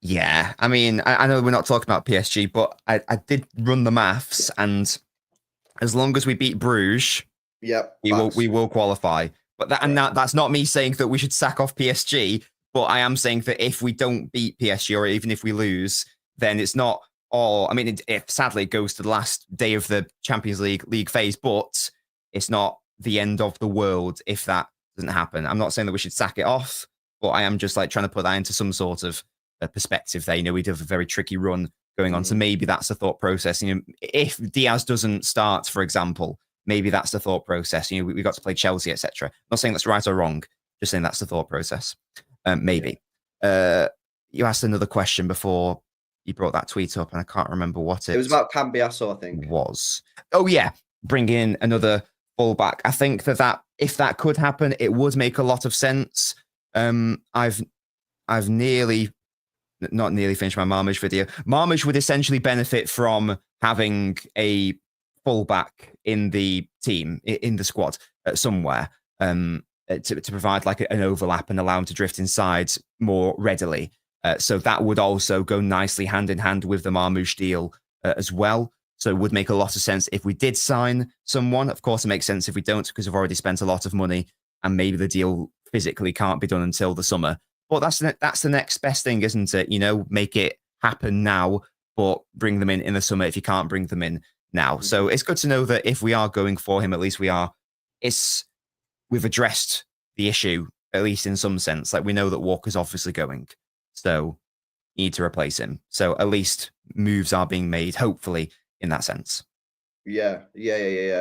Yeah, I mean, I know we're not talking about PSG, but I did run the maths, and as long as we beat Bruges, we will qualify. But that's not me saying that we should sack off PSG, but I am saying that if we don't beat PSG, or even if we lose, then it's not all. I mean, if sadly it goes to the last day of the Champions League phase, but it's not the end of the world if that doesn't happen. I'm not saying that we should sack it off, but I am just like trying to put that into some sort of perspective there. We do have a very tricky run going on, so maybe that's the thought process. If Diaz doesn't start, for example, maybe that's the thought process. We got to play Chelsea, etc. I'm not saying that's right or wrong, just saying that's the thought process. Maybe. You asked another question before you brought that tweet up, and I can't remember what it was. About Cambiasso, I think. Was. Oh yeah, bring in another fullback. I think that if that could happen, it would make a lot of sense. I've not nearly finished my Marmoush video. Marmoush would essentially benefit from having a fullback in the team, in the squad somewhere, to provide like an overlap and allow him to drift inside more readily. So that would also go nicely hand in hand with the Marmoush deal as well. So it would make a lot of sense if we did sign someone. Of course, it makes sense if we don't, because we've already spent a lot of money and maybe the deal physically can't be done until the summer. But that's the next best thing, isn't it? Make it happen now, but bring them in the summer if you can't bring them in now. So it's good to know that if we are going for him, at least we've addressed the issue, at least in some sense. Like, we know that Walker's obviously going, so you need to replace him. So at least moves are being made, hopefully, in that sense. Yeah.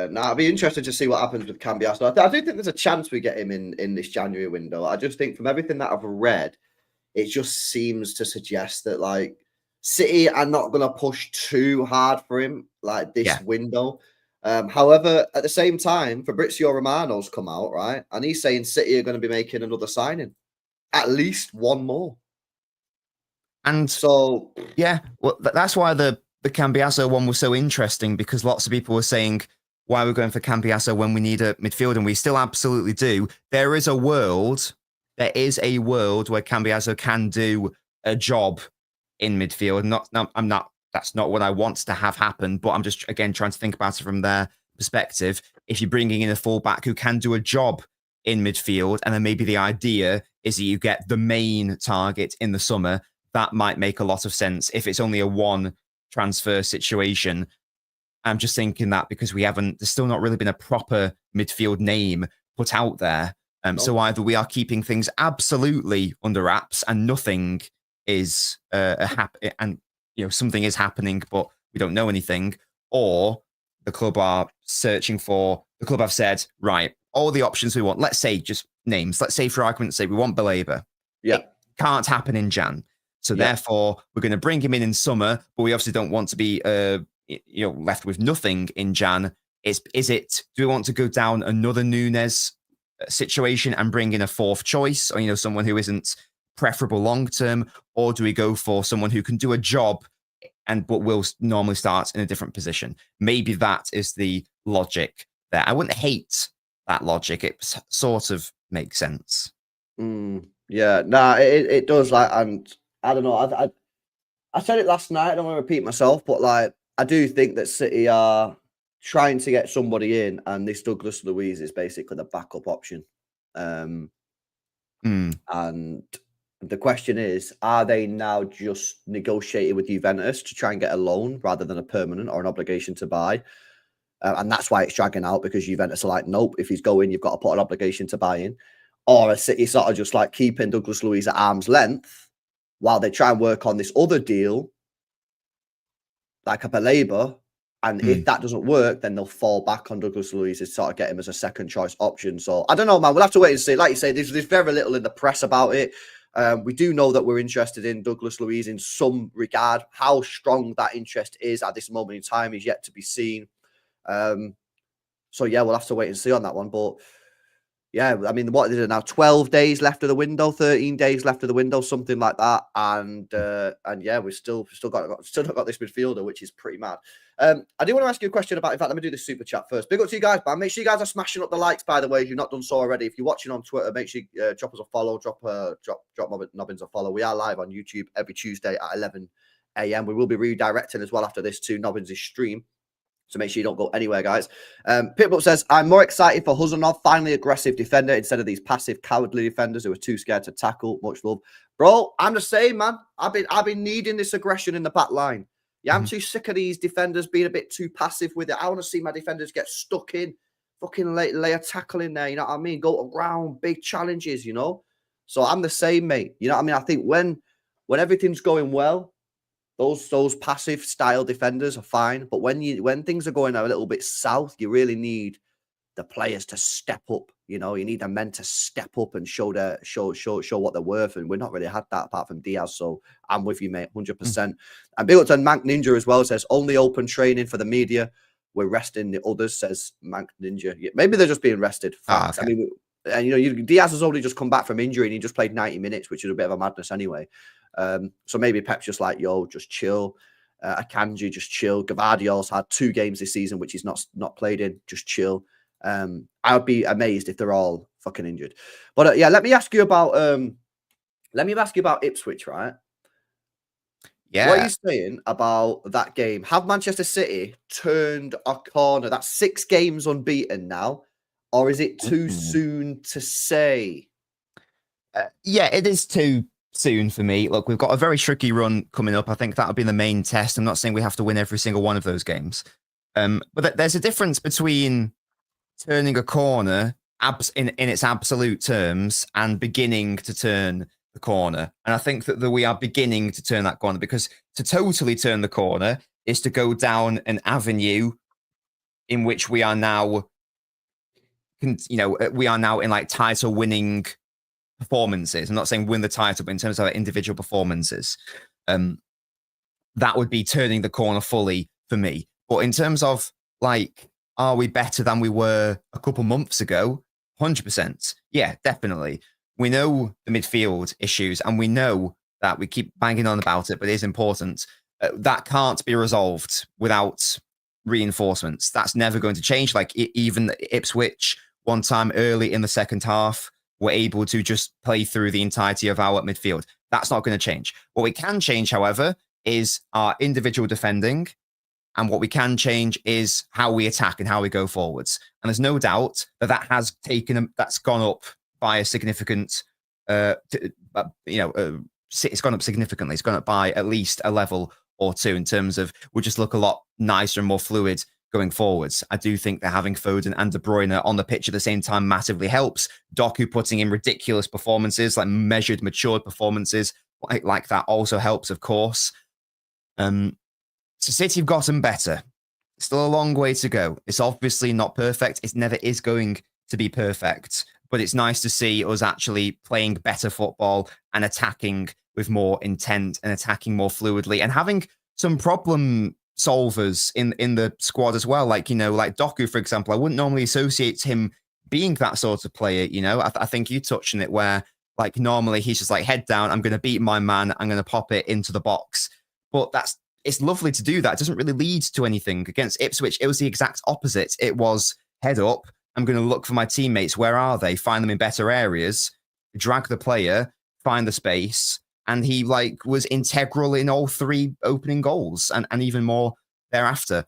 Now, it'd be interesting to see what happens with Cambiasso. I do think there's a chance we get him in this January window. I just think from everything that I've read, it just seems to suggest that like City are not going to push too hard for him like this window. However, at the same time, Fabrizio Romano's come out, right? And he's saying City are going to be making another signing. At least one more. And so, yeah, well, that's why the Cambiasso one was so interesting, because lots of people were saying, why are we going for Cambiasso when we need a midfield? And we still absolutely do. There is a world where Cambiasso can do a job in midfield. That's not what I want to have happen, but I'm just, again, trying to think about it from their perspective. If you're bringing in a fullback who can do a job in midfield, and then maybe the idea is that you get the main target in the summer, that might make a lot of sense. If it's only a one transfer situation, I'm just thinking that because there's still not really been a proper midfield name put out there. So either we are keeping things absolutely under wraps and nothing is something is happening, but we don't know anything, or the club have said, right, all the options we want, let's say just names, let's say for argument's sake, we want Baleba. Yeah. It can't happen in Jan. So therefore, we're going to bring him in summer, but we obviously don't want to be left with nothing in Jan. Do we want to go down another Nunes situation and bring in a fourth choice, or someone who isn't preferable long term, or do we go for someone who can do a job but will normally start in a different position? Maybe that is the logic there. I wouldn't hate that logic. It sort of makes sense. Yeah, nah, it does. Like, and I don't know. I said it last night. I don't want to repeat myself, but like, I do think that City are trying to get somebody in, and this Douglas Luiz is basically the backup option. And the question is, are they now just negotiating with Juventus to try and get a loan rather than a permanent or an obligation to buy? And that's why it's dragging out, because Juventus are like, nope, if he's going, you've got to put an obligation to buy in. Or a City sort of just like keeping Douglas Luiz at arm's length while they try and work on this other deal, like a Baleba. And if that doesn't work, then they'll fall back on Douglas Luiz to sort of get him as a second choice option. So I don't know, man. We'll have to wait and see. Like you say, there's very little in the press about it. We do know that we're interested in Douglas Luiz in some regard. How strong that interest is at this moment in time is yet to be seen. So yeah, we'll have to wait and see on that one. But yeah, I mean, what is it now? 12 days left of the window, 13 days left of the window, something like that. And yeah, we've still not got this midfielder, which is pretty mad. I do want to ask you a question about. In fact, let me do the super chat first. Big up to you guys, man. Make sure you guys are smashing up the likes, by the way, if you've not done so already. If you're watching on Twitter, make sure you drop us a follow, drop Nobbins a follow. We are live on YouTube every Tuesday at 11 a.m. We will be redirecting as well after this to Nobbins' stream. So make sure you don't go anywhere, guys. Pitbull says, I'm more excited for Huzanov, finally aggressive defender, instead of these passive, cowardly defenders who are too scared to tackle. Much love. Bro, I'm the same, man. I've been needing this aggression in the back line. Yeah, I'm too sick of these defenders being a bit too passive with it. I want to see my defenders get stuck in, fucking lay a tackle in there, you know what I mean? Go around, big challenges, you know? So I'm the same, mate. You know what I mean? I think when everything's going well, those passive style defenders are fine, but when things are going a little bit south, you really need the players to step up. You know, you need the men to step up and show what they're worth, and we've not really had that apart from Diaz. So I'm with you, mate, 100%. And big up to Mank Ninja as well. Says only open training for the media. We're resting the others. Says Mank Ninja. Yeah, maybe they're just being rested. Okay. I mean, and you know, Diaz has only just come back from injury and he just played 90 minutes, which is a bit of a madness anyway. So maybe Pep's just like, yo, just chill. Akanji, just chill. Gavardio's had 2 games this season, which he's not played in. Just chill. I would be amazed if they're all fucking injured. But yeah, let me ask you about Ipswich, right? Yeah. What are you saying about that game? Have Manchester City turned a corner? That's 6 games unbeaten now, or is it too soon to say? Yeah, it is too soon for me. Look, we've got a very tricky run coming up. I think that'll be the main test. I'm not saying we have to win every single one of those games. But there's a difference between turning a corner in its absolute terms and beginning to turn the corner. And I think that we are beginning to turn that corner, because to totally turn the corner is to go down an avenue in which we are now, we are now in like title winning performances. I'm not saying win the title, but in terms of our individual performances, that would be turning the corner fully for me. But in terms of like, are we better than we were a couple months ago? 100%. Yeah, definitely. We know the midfield issues, and we know that we keep banging on about it, but it is important. That can't be resolved without reinforcements. That's never going to change. Like even Ipswich, one time early in the second half, were able to just play through the entirety of our midfield. That's not going to change. What we can change, however, is our individual defending. And what we can change is how we attack and how we go forwards. And there's no doubt that has that's gone up by a significant, it's gone up significantly. It's gone up by at least a level or 2 in terms of we'll just look a lot nicer and more fluid going forwards. I do think that having Foden and De Bruyne on the pitch at the same time massively helps. Doku putting in ridiculous performances, like measured, matured performances like that also helps, of course. So City have gotten better. Still a long way to go. It's obviously not perfect. It never is going to be perfect. But it's nice to see us actually playing better football and attacking with more intent and attacking more fluidly and having some problem solvers in the squad as well. Like, like Doku, for example, I wouldn't normally associate him being that sort of player. I think you touched on it where like normally he's just like head down. I'm going to beat my man. I'm going to pop it into the box. But it's lovely to do that. It doesn't really lead to anything. Against Ipswich, it was the exact opposite. It was head up. I'm going to look for my teammates. Where are they? Find them in better areas, drag the player, find the space, and he like was integral in all 3 opening goals and even more thereafter.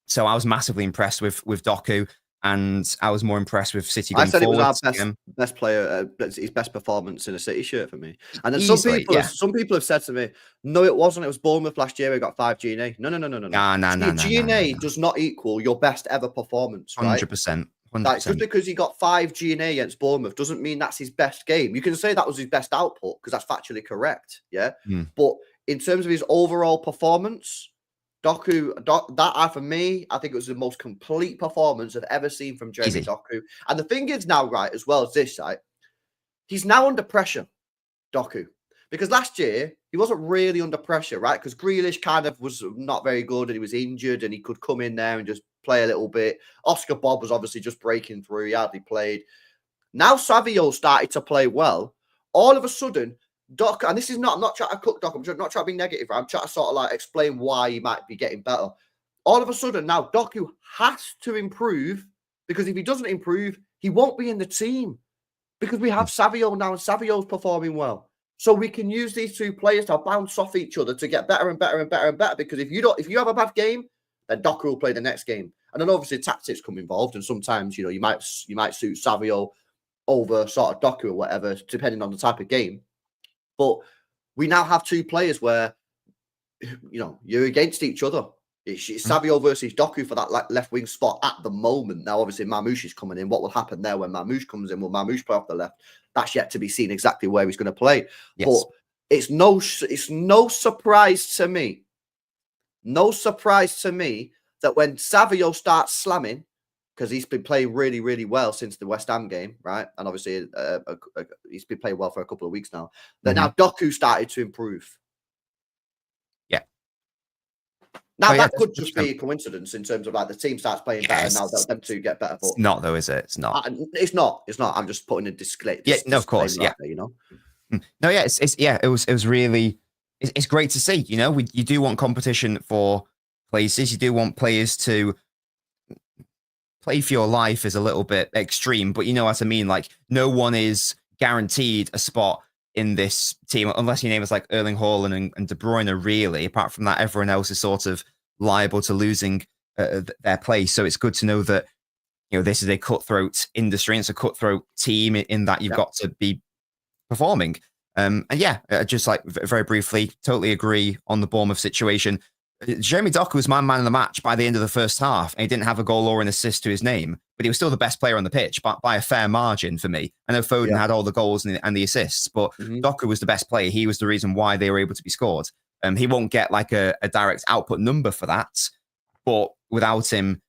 So I was massively impressed with Doku, and I was more impressed with City I going said it was our forward. best player, his best performance in a City shirt for me. And then Easily, yeah. some people have said to me, "No, it wasn't. It was Bournemouth last year. We got 5 GNA." No. GNA does not equal your best ever performance, right? 100%. Like, just because he got 5 GNA against Bournemouth doesn't mean that's his best game. You can say that was his best output because that's factually correct, yeah. But in terms of his overall performance, for me, I think it was the most complete performance I've ever seen from Jeremy Doku. And the thing is now, right, as well as this, right, he's now under pressure, Doku. Because last year, he wasn't really under pressure, right? Because Grealish kind of was not very good and he was injured and he could come in there and just play a little bit. Oscar Bob was obviously just breaking through. He hardly played. Now Savio started to play well. All of a sudden, Doc, and this is not, I'm not trying to cook Doc, I'm not trying to be negative. I'm trying to sort of like explain why he might be getting better. All of a sudden now, Doku has to improve, because if he doesn't improve, he won't be in the team. Because we have Savio now, and Savio's performing well. So we can use these 2 players to bounce off each other to get better and better and better and better. Because if you have a bad game, then Doku will play the next game. And then obviously tactics come involved, and sometimes you might suit Savio over sort of Doku or whatever, depending on the type of game. But we now have 2 players where you're against each other. It's Savio versus Doku for that left wing spot at the moment. Now, obviously, Marmoush is coming in. What will happen there when Marmoush comes in? Will Marmoush play off the left? That's yet to be seen exactly where he's going to play. Yes. But it's no surprise to me. No surprise to me that when Savio starts slamming, because he's been playing really, really well since the West Ham game, right? And obviously, he's been playing well for a couple of weeks now. That now Doku started to improve. Now, that could just be a coincidence in terms of like the team starts playing better now that them 2 get better. But it's not, though, is it? It's not. It's not. I'm just putting a disclaimer. Yeah, no, of course. Yeah. There, No, yeah, it was really, it's great to see. You do want competition for places. You do want players to play for your life is a little bit extreme, but you know what I mean? Like, no one is guaranteed a spot in this team, unless your name is like Erling Haaland and De Bruyne, really. Apart from that, everyone else is sort of liable to losing their place. So it's good to know that, this is a cutthroat industry and it's a cutthroat team in that you've got to be performing. And yeah, just like very briefly, totally agree on the Bournemouth situation. Jeremy Doku was my man of the match by the end of the first half, and he didn't have a goal or an assist to his name, but he was still the best player on the pitch by a fair margin for me. I know Foden had all the goals and the assists, but Doku was the best player. He was the reason why they were able to be scored. He won't get like a direct output number for that, but without him,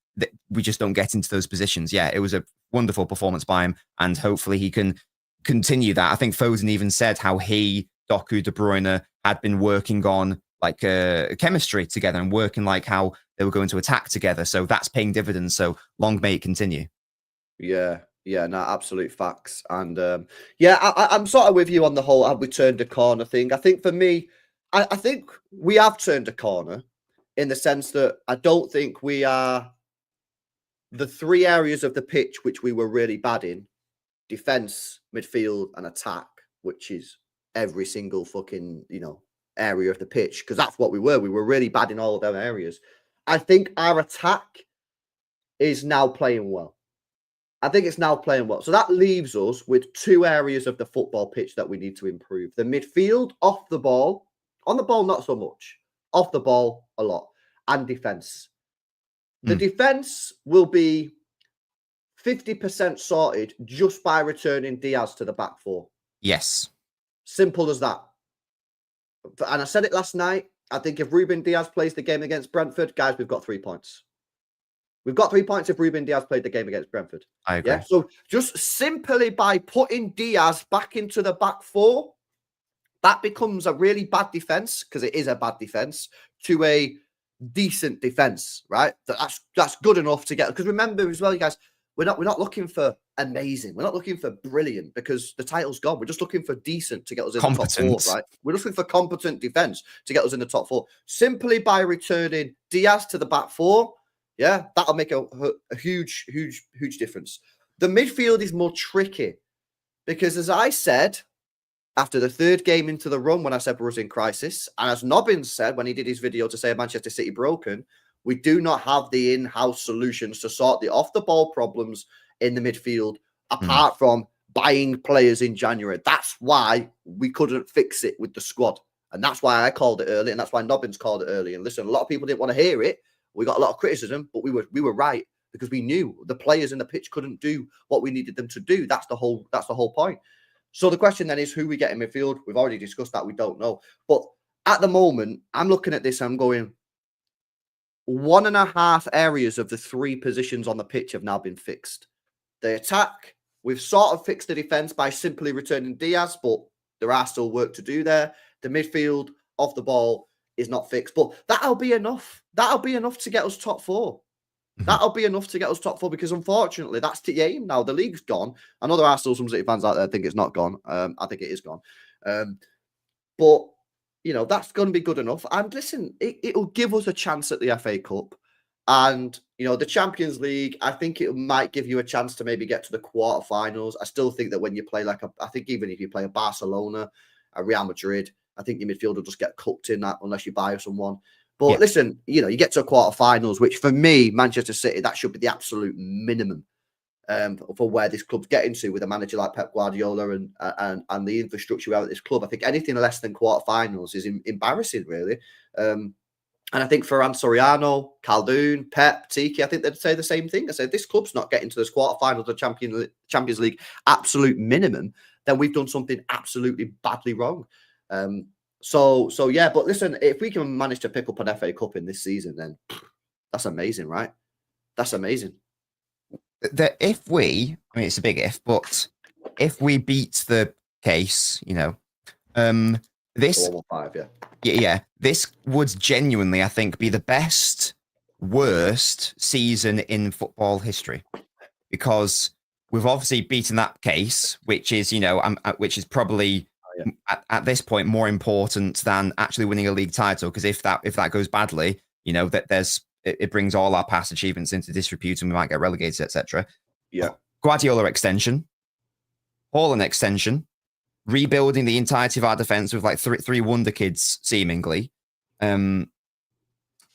we just don't get into those positions. Yeah, it was a wonderful performance by him, and hopefully he can continue that. I think Foden even said how he, Doku, De Bruyne had been working on like chemistry together and working like how they were going to attack together. So that's paying dividends. So long may it continue. Yeah, no, absolute facts. And I'm sort of with you on the whole have we turned a corner thing. I think for me, I think we have turned a corner in the sense that I don't think we are the 3 areas of the pitch which we were really bad in: defense, midfield, and attack, which is every single fucking, area of the pitch, because that's what we were. We were really bad in all of them areas. I think our attack is now playing well. I think it's now playing well. So that leaves us with 2 areas of the football pitch that we need to improve. The midfield, off the ball. On the ball, not so much. Off the ball, a lot. And defense. The defense will be 50% sorted just by returning Diaz to the back 4. Yes. Simple as that. And I said it last night. I think if Ruben Diaz plays the game against Brentford, guys, we've got 3 points. We've got 3 points if Ruben Diaz played the game against Brentford. I agree. Yeah? So just simply by putting Diaz back into the back 4, that becomes a really bad defense, because it is a bad defense, to a decent defense, right? That's good enough to get. Because remember as well, you guys, we're not looking for amazing. We're not looking for brilliant, because the title's gone. We're just looking for decent to get us in the top 4, right? We're just looking for competent defense to get us in the top 4. Simply by returning Diaz to the back 4, yeah, that'll make a huge difference. The midfield is more tricky because, as I said, after the third game into the run when I said we was in crisis, and as Nobbins said when he did his video to say Manchester City broken, we do not have the in-house solutions to sort the off-the-ball problems in the midfield, apart from buying players in January. That's why we couldn't fix it with the squad. And that's why I called it early, and that's why Nobbins called it early. And listen, a lot of people didn't want to hear it. We got a lot of criticism, but we were right, because we knew the players in the pitch couldn't do what we needed them to do. That's the whole point. So the question then is, who we get in midfield? We've already discussed that. We don't know. But at the moment, I'm looking at this and I'm going, 1.5 areas of the 3 positions on the pitch have now been fixed. The attack, we've sort of fixed the defence by simply returning Diaz, but there are still work to do there. The midfield, off the ball, is not fixed. But that'll be enough. That'll be enough to get us top 4. That'll be enough to get us top 4, because unfortunately, that's the aim now. The league's gone. I know there are still some City fans out there think it's not gone. I think it is gone. But, that's going to be good enough. And listen, it'll give us a chance at the FA Cup. And, the Champions League, I think it might give you a chance to maybe get to the quarterfinals. I still think that when you play I think even if you play a Barcelona, a Real Madrid, I think your midfield will just get cooked in that unless you buy someone. But listen, you get to quarterfinals, which for me, Manchester City, that should be the absolute minimum for where this club's getting to with a manager like Pep Guardiola and the infrastructure we have at this club. I think anything less than quarterfinals is embarrassing, really. And I think Ferran Soriano, Khaldoon, Pep, Tiki, I think they'd say the same thing. I said, this club's not getting to this quarterfinals of the Champions League absolute minimum, then we've done something absolutely badly wrong. So yeah, but listen, if we can manage to pick up an FA Cup in this season, then that's amazing, right? That's amazing. It's a big if, but if we beat the case, this 4-5, this would genuinely, I think, be the worst season in football history, because we've obviously beaten that case, which is, which is probably at this point more important than actually winning a league title, because if that goes badly, that it brings all our past achievements into disrepute and we might get relegated, etc. Guardiola extension, Haaland extension, rebuilding the entirety of our defense with like three wonder kids seemingly, bringing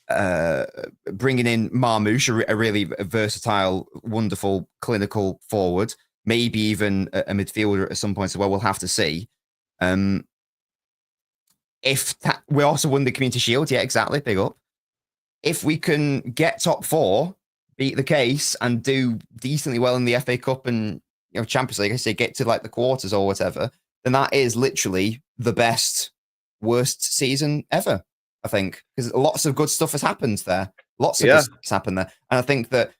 in Marmoush, a really versatile, wonderful, clinical forward, maybe even a midfielder at some point as well. We'll have to see. We also won the Community Shield, exactly, big up. If we can get top 4, beat the case, and do decently well in the FA Cup and Champions League, I say get to like the quarters or whatever, then that is literally the worst season ever, I think, because lots of good stuff has happened there. Lots of good stuff has happened there, and I think that,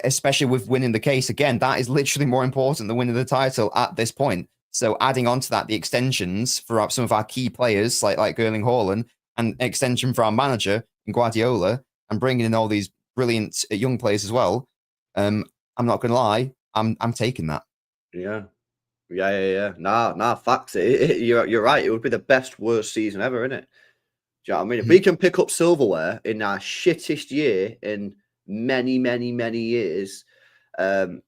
especially with winning the case again, that is literally more important than winning the title at this point. So adding on to that, the extensions for some of our key players like Erling Haaland, and extension for our manager in Guardiola, and bringing in all these brilliant young players as well. I'm not going to lie, I'm taking that. Yeah. Nah, facts. You're right. It would be the worst season ever, isn't it? Do you know what I mean? If we can pick up silverware in our shittest year in many, many, many years, and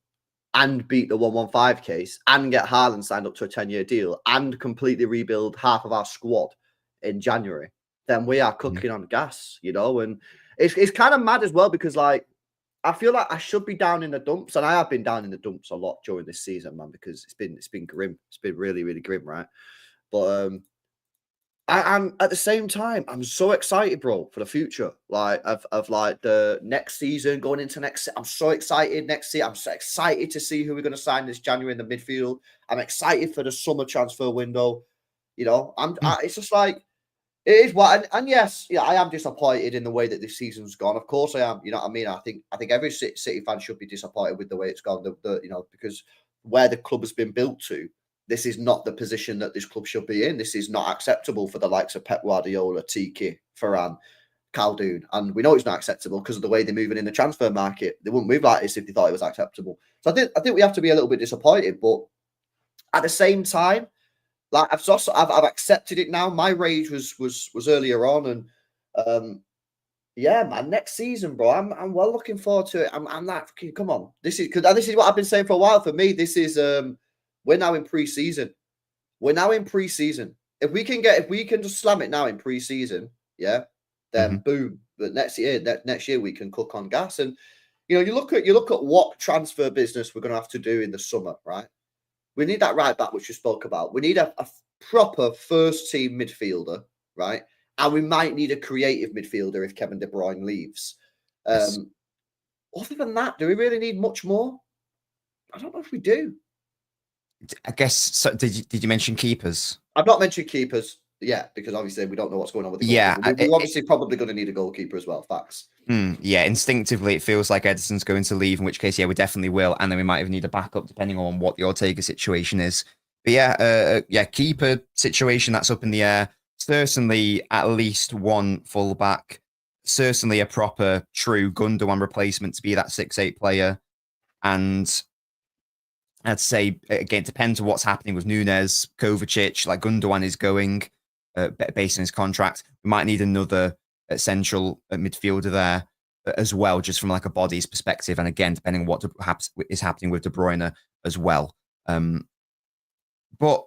beat the 115 case, and get Haaland signed up to a 10-year deal, and completely rebuild half of our squad in January, then we are cooking on gas, and it's kind of mad as well, because like I feel like I should be down in the dumps, and I have been down in the dumps a lot during this season, man, because it's been grim. It's been really, really grim, right? But I'm at the same time, I'm so excited, bro, for the future. Like of like the next season, going into next. I'm so excited next year. I'm so excited to see who we're going to sign this January in the midfield. I'm excited for the summer transfer window. It's just like it is what. And yes, I am disappointed in the way that this season's gone. Of course, I am. You know what I mean? I think every City fan should be disappointed with the way it's gone. Because where the club has been built to, this is not the position that this club should be in. This is not acceptable for the likes of Pep Guardiola, Tiki, Ferran, Khaldoon. And we know it's not acceptable because of the way they're moving in the transfer market. They wouldn't move like this if they thought it was acceptable. So I think we have to be a little bit disappointed. But at the same time, like I've accepted it now. My rage was earlier on. And yeah, man, next season, bro, I'm well looking forward to it. I'm like, come on. This is what I've been saying for a while. For me, this is we're now in pre-season. We're now in pre-season. If we can just slam it now in pre-season, yeah, then boom. But next year we can cook on gas. And you look at what transfer business we're going to have to do in the summer, right? We need that right back, which you spoke about. We need a proper first team midfielder, right? And we might need a creative midfielder if Kevin De Bruyne leaves. Yes. Other than that, do we really need much more? I don't know if we do. I guess. So did you mention keepers? I've not mentioned keepers yet because obviously we don't know what's going on with the goalkeeper. We're obviously probably going to need a goalkeeper as well. Facts. Yeah, instinctively it feels like Ederson's going to leave, in which case, yeah, we definitely will, and then we might even need a backup depending on what the Ortega situation is. But yeah, keeper situation that's up in the air. Certainly, at least one fullback. Certainly, a proper, true Gundogan replacement to be that 6'8" player, and I'd say again, it depends on what's happening with Nunes, Kovacic. Like Gundogan is going based on his contract. We might need another central midfielder there as well, just from like a bodies perspective. And again, depending on what is happening with De Bruyne as well. But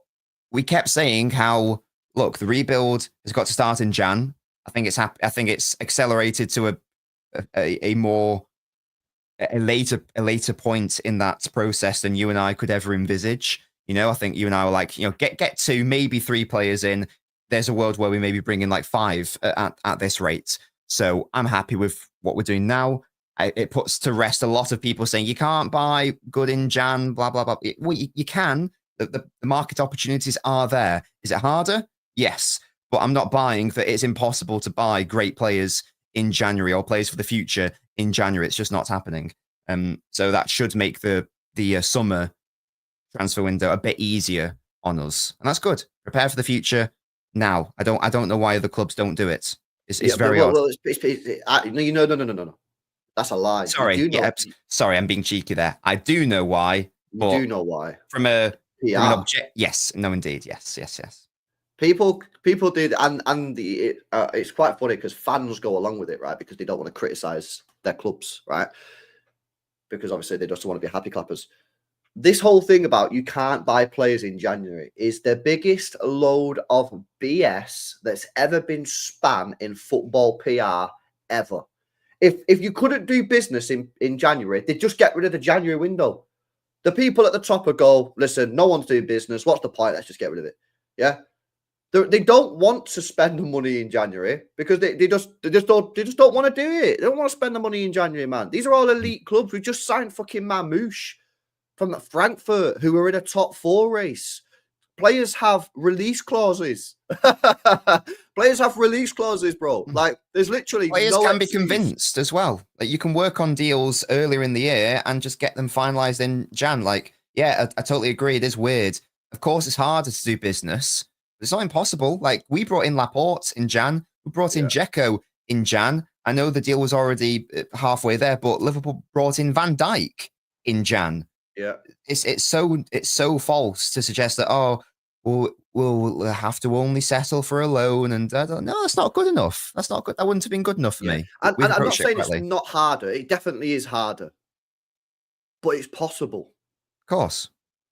we kept saying how, look, the rebuild has got to start in Jan. I think it's accelerated to a later point in that process than you and I could ever envisage. I think you and I were like, get 2, maybe 3 players in. There's a world where we maybe bring in like 5 at this rate. So I'm happy with what we're doing now. It puts to rest a lot of people saying you can't buy good in Jan, blah, blah, blah. Well, you can. The market opportunities are there. Is it harder? Yes. But I'm not buying that it's impossible to buy great players in January or players for the future in January. It's just not happening. So that should make the summer transfer window a bit easier on us. And that's good. Prepare for the future now. I don't know why other clubs don't do it. It's very odd. Well, no. That's a lie. Sorry. Sorry, I'm being cheeky there. I do know why. You do know why. From an object. Yes. No, indeed. Yes. People did, and it's quite funny because fans go along with it, right? Because they don't want to criticize their clubs, right? Because obviously they just want to be happy clappers. This whole thing about you can't buy players in January is the biggest load of BS that's ever been span in football PR ever. If you couldn't do business in January, they'd just get rid of the January window. The people at the top would go, listen, no one's doing business. What's the point? Let's just get rid of it. Yeah. They don't want to spend the money in January because they just don't want to do it. They don't want to spend the money in January, man. These are all elite clubs. We just signed fucking Mamouche from Frankfurt, who were in a top 4 race. Players have release clauses. Players have release clauses, bro. Like, there's literally players can be convinced as well. Like, you can work on deals earlier in the year and just get them finalized in Jan. Like, yeah, I totally agree. It is weird. Of course, it's harder to do business. It's not impossible. Like, we brought in Laporte in Jan. We brought in Dzeko in Jan. I know the deal was already halfway there, but Liverpool brought in Van Dijk in Jan. Yeah, it's so false to suggest that we'll have to only settle for a loan, and I don't know. That's not good enough. That's not good. That wouldn't have been good enough for me. And I'm not saying it's not harder. It definitely is harder, but it's possible. Of course.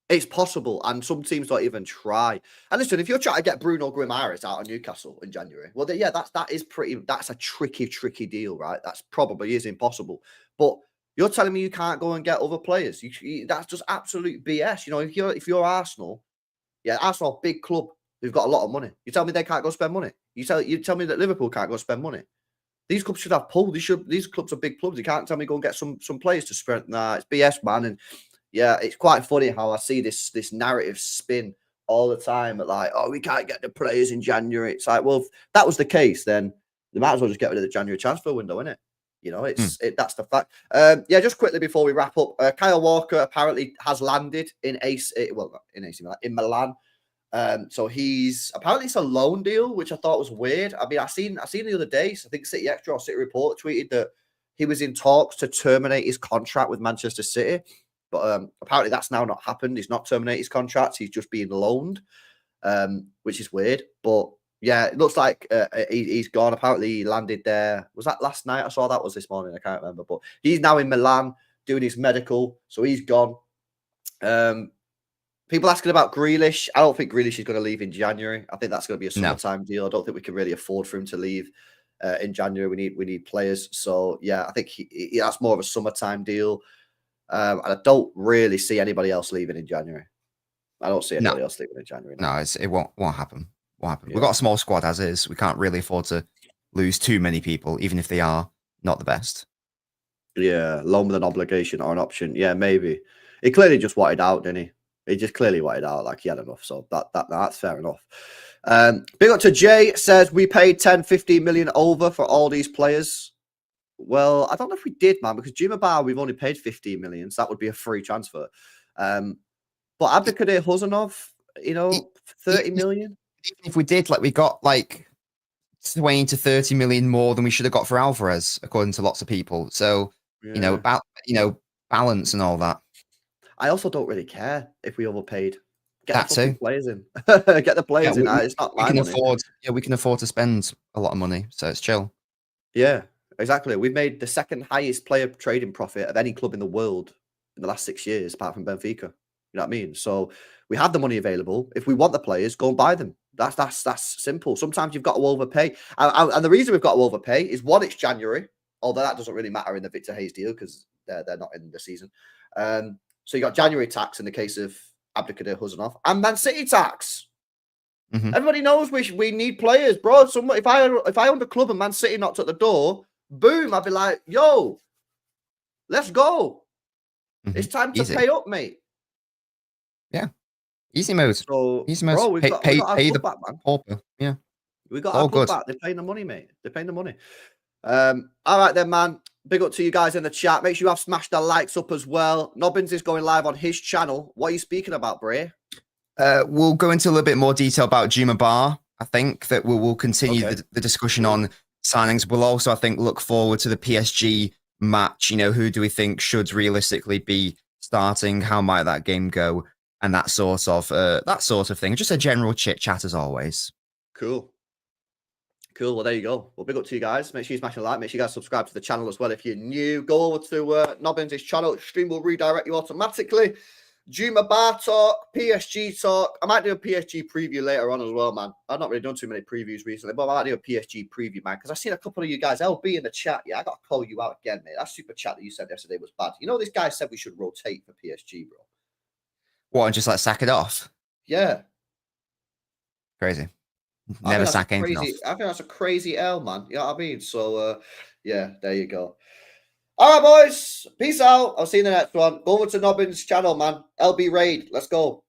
It's possible, and some teams don't even try. And listen, if you're trying to get Bruno Guimaraes out of Newcastle in January, well, that's a tricky deal, right? That's probably is impossible. But you're telling me you can't go and get other players? That's just absolute BS. If you're Arsenal, Arsenal, big club, who've got a lot of money. You tell me they can't go spend money. You tell me that Liverpool can't go spend money. These clubs should have pull. These clubs are big clubs. You can't tell me go and get some players to spend. Nah, it's BS, man. And yeah, it's quite funny how I see this narrative spin all the time. Like, we can't get the players in January. It's like, well, if that was the case, then they might as well just get rid of the January transfer window, innit? That's the fact. Just quickly before we wrap up, Kyle Walker apparently has landed in Milan. So apparently it's a loan deal, which I thought was weird. I mean, I seen the other day. So I think City Extra or City Report tweeted that he was in talks to terminate his contract with Manchester City. But apparently that's now not happened. He's not terminated his contract. He's just being loaned, which is weird. But yeah, it looks like he's gone. Apparently he landed there. Was that last night? I saw that was this morning. I can't remember. But he's now in Milan doing his medical. So he's gone. People asking about Grealish. I don't think Grealish is going to leave in January. I think that's going to be a No. summertime deal. I don't think we can really afford for him to leave in January. We need players. So yeah, I think that's more of a summertime deal. And I don't really see anybody else leaving in January. I don't see anybody else leaving in January. No, it won't happen. Won't happen. Yeah. We've got a small squad as is. We can't really afford to lose too many people, even if they are not the best. Yeah, loan with an obligation or an option. Yeah, maybe. He clearly just wanted out, didn't he? He just clearly wanted out, like he had enough. So that's fair enough. Big up to Jay, says we paid 10, 15 million over for all these players. Well, I don't know if we did, man, because Juma Bah, we've only paid 15 million, so that would be a free transfer. But Abdelkader Huzanov, 30 million. Even if we did, like we got like 20 to 30 million more than we should have got for Alvarez, according to lots of people. So, about balance and all that. I also don't really care if we overpaid. Get That the fucking too. players in. Get the players in. It's not my money. We can afford to spend a lot of money, so it's chill. Yeah, exactly. We've made the second highest player trading profit of any club in the world in the last 6 years, apart from Benfica. You know what I mean? So we have the money available. If we want the players, go and buy them. That's simple. Sometimes you've got to overpay. And the reason we've got to overpay is, one, it's January, although that doesn't really matter in the Victor Hayes deal because they're not in the season. So you got January tax in the case of Abdelkader Huzanov, and Man City tax. Mm-hmm. Everybody knows we need players, bro. If I owned a club and Man City knocked at the door, boom, I'd be like, yo, let's go. Mm-hmm. It's time to pay up, mate. Yeah. Easy mode. So, easy mode. Bro, we got our club back, man. Pauper. Yeah. We got our club back. They're paying the money, mate. They're paying the money. All right then, man. Big up to you guys in the chat. Make sure you have smashed the likes up as well. Nobbins is going live on his channel. What are you speaking about, Bray? We'll go into a little bit more detail about Juma Bah. I think that we'll continue the discussion on signings. We'll also, I think, look forward to the PSG match. Who do we think should realistically be starting? How might that game go? And that sort of thing. Just a general chit chat as always. Cool. Well, there you go. Well, big up to you guys. Make sure you smash a like. Make sure you guys subscribe to the channel as well if you're new. Go over to Nobbins' channel. Stream will redirect you automatically. Juma Bah talk, PSG talk. I might do a PSG preview later on as well, man. I've not really done too many previews recently, but I might do a PSG preview, man, because I've seen a couple of you guys, LB in the chat. Yeah, I got to call you out again, mate. That super chat that you said yesterday was bad. This guy said we should rotate for PSG, bro. What, and just like sack it off? Yeah. Crazy. Never sack anything off. I think that's a crazy L, man. You know what I mean? So, yeah, there you go. All right, boys. Peace out. I'll see you in the next one. Go over to Nobbins' channel, man. LB Raid. Let's go.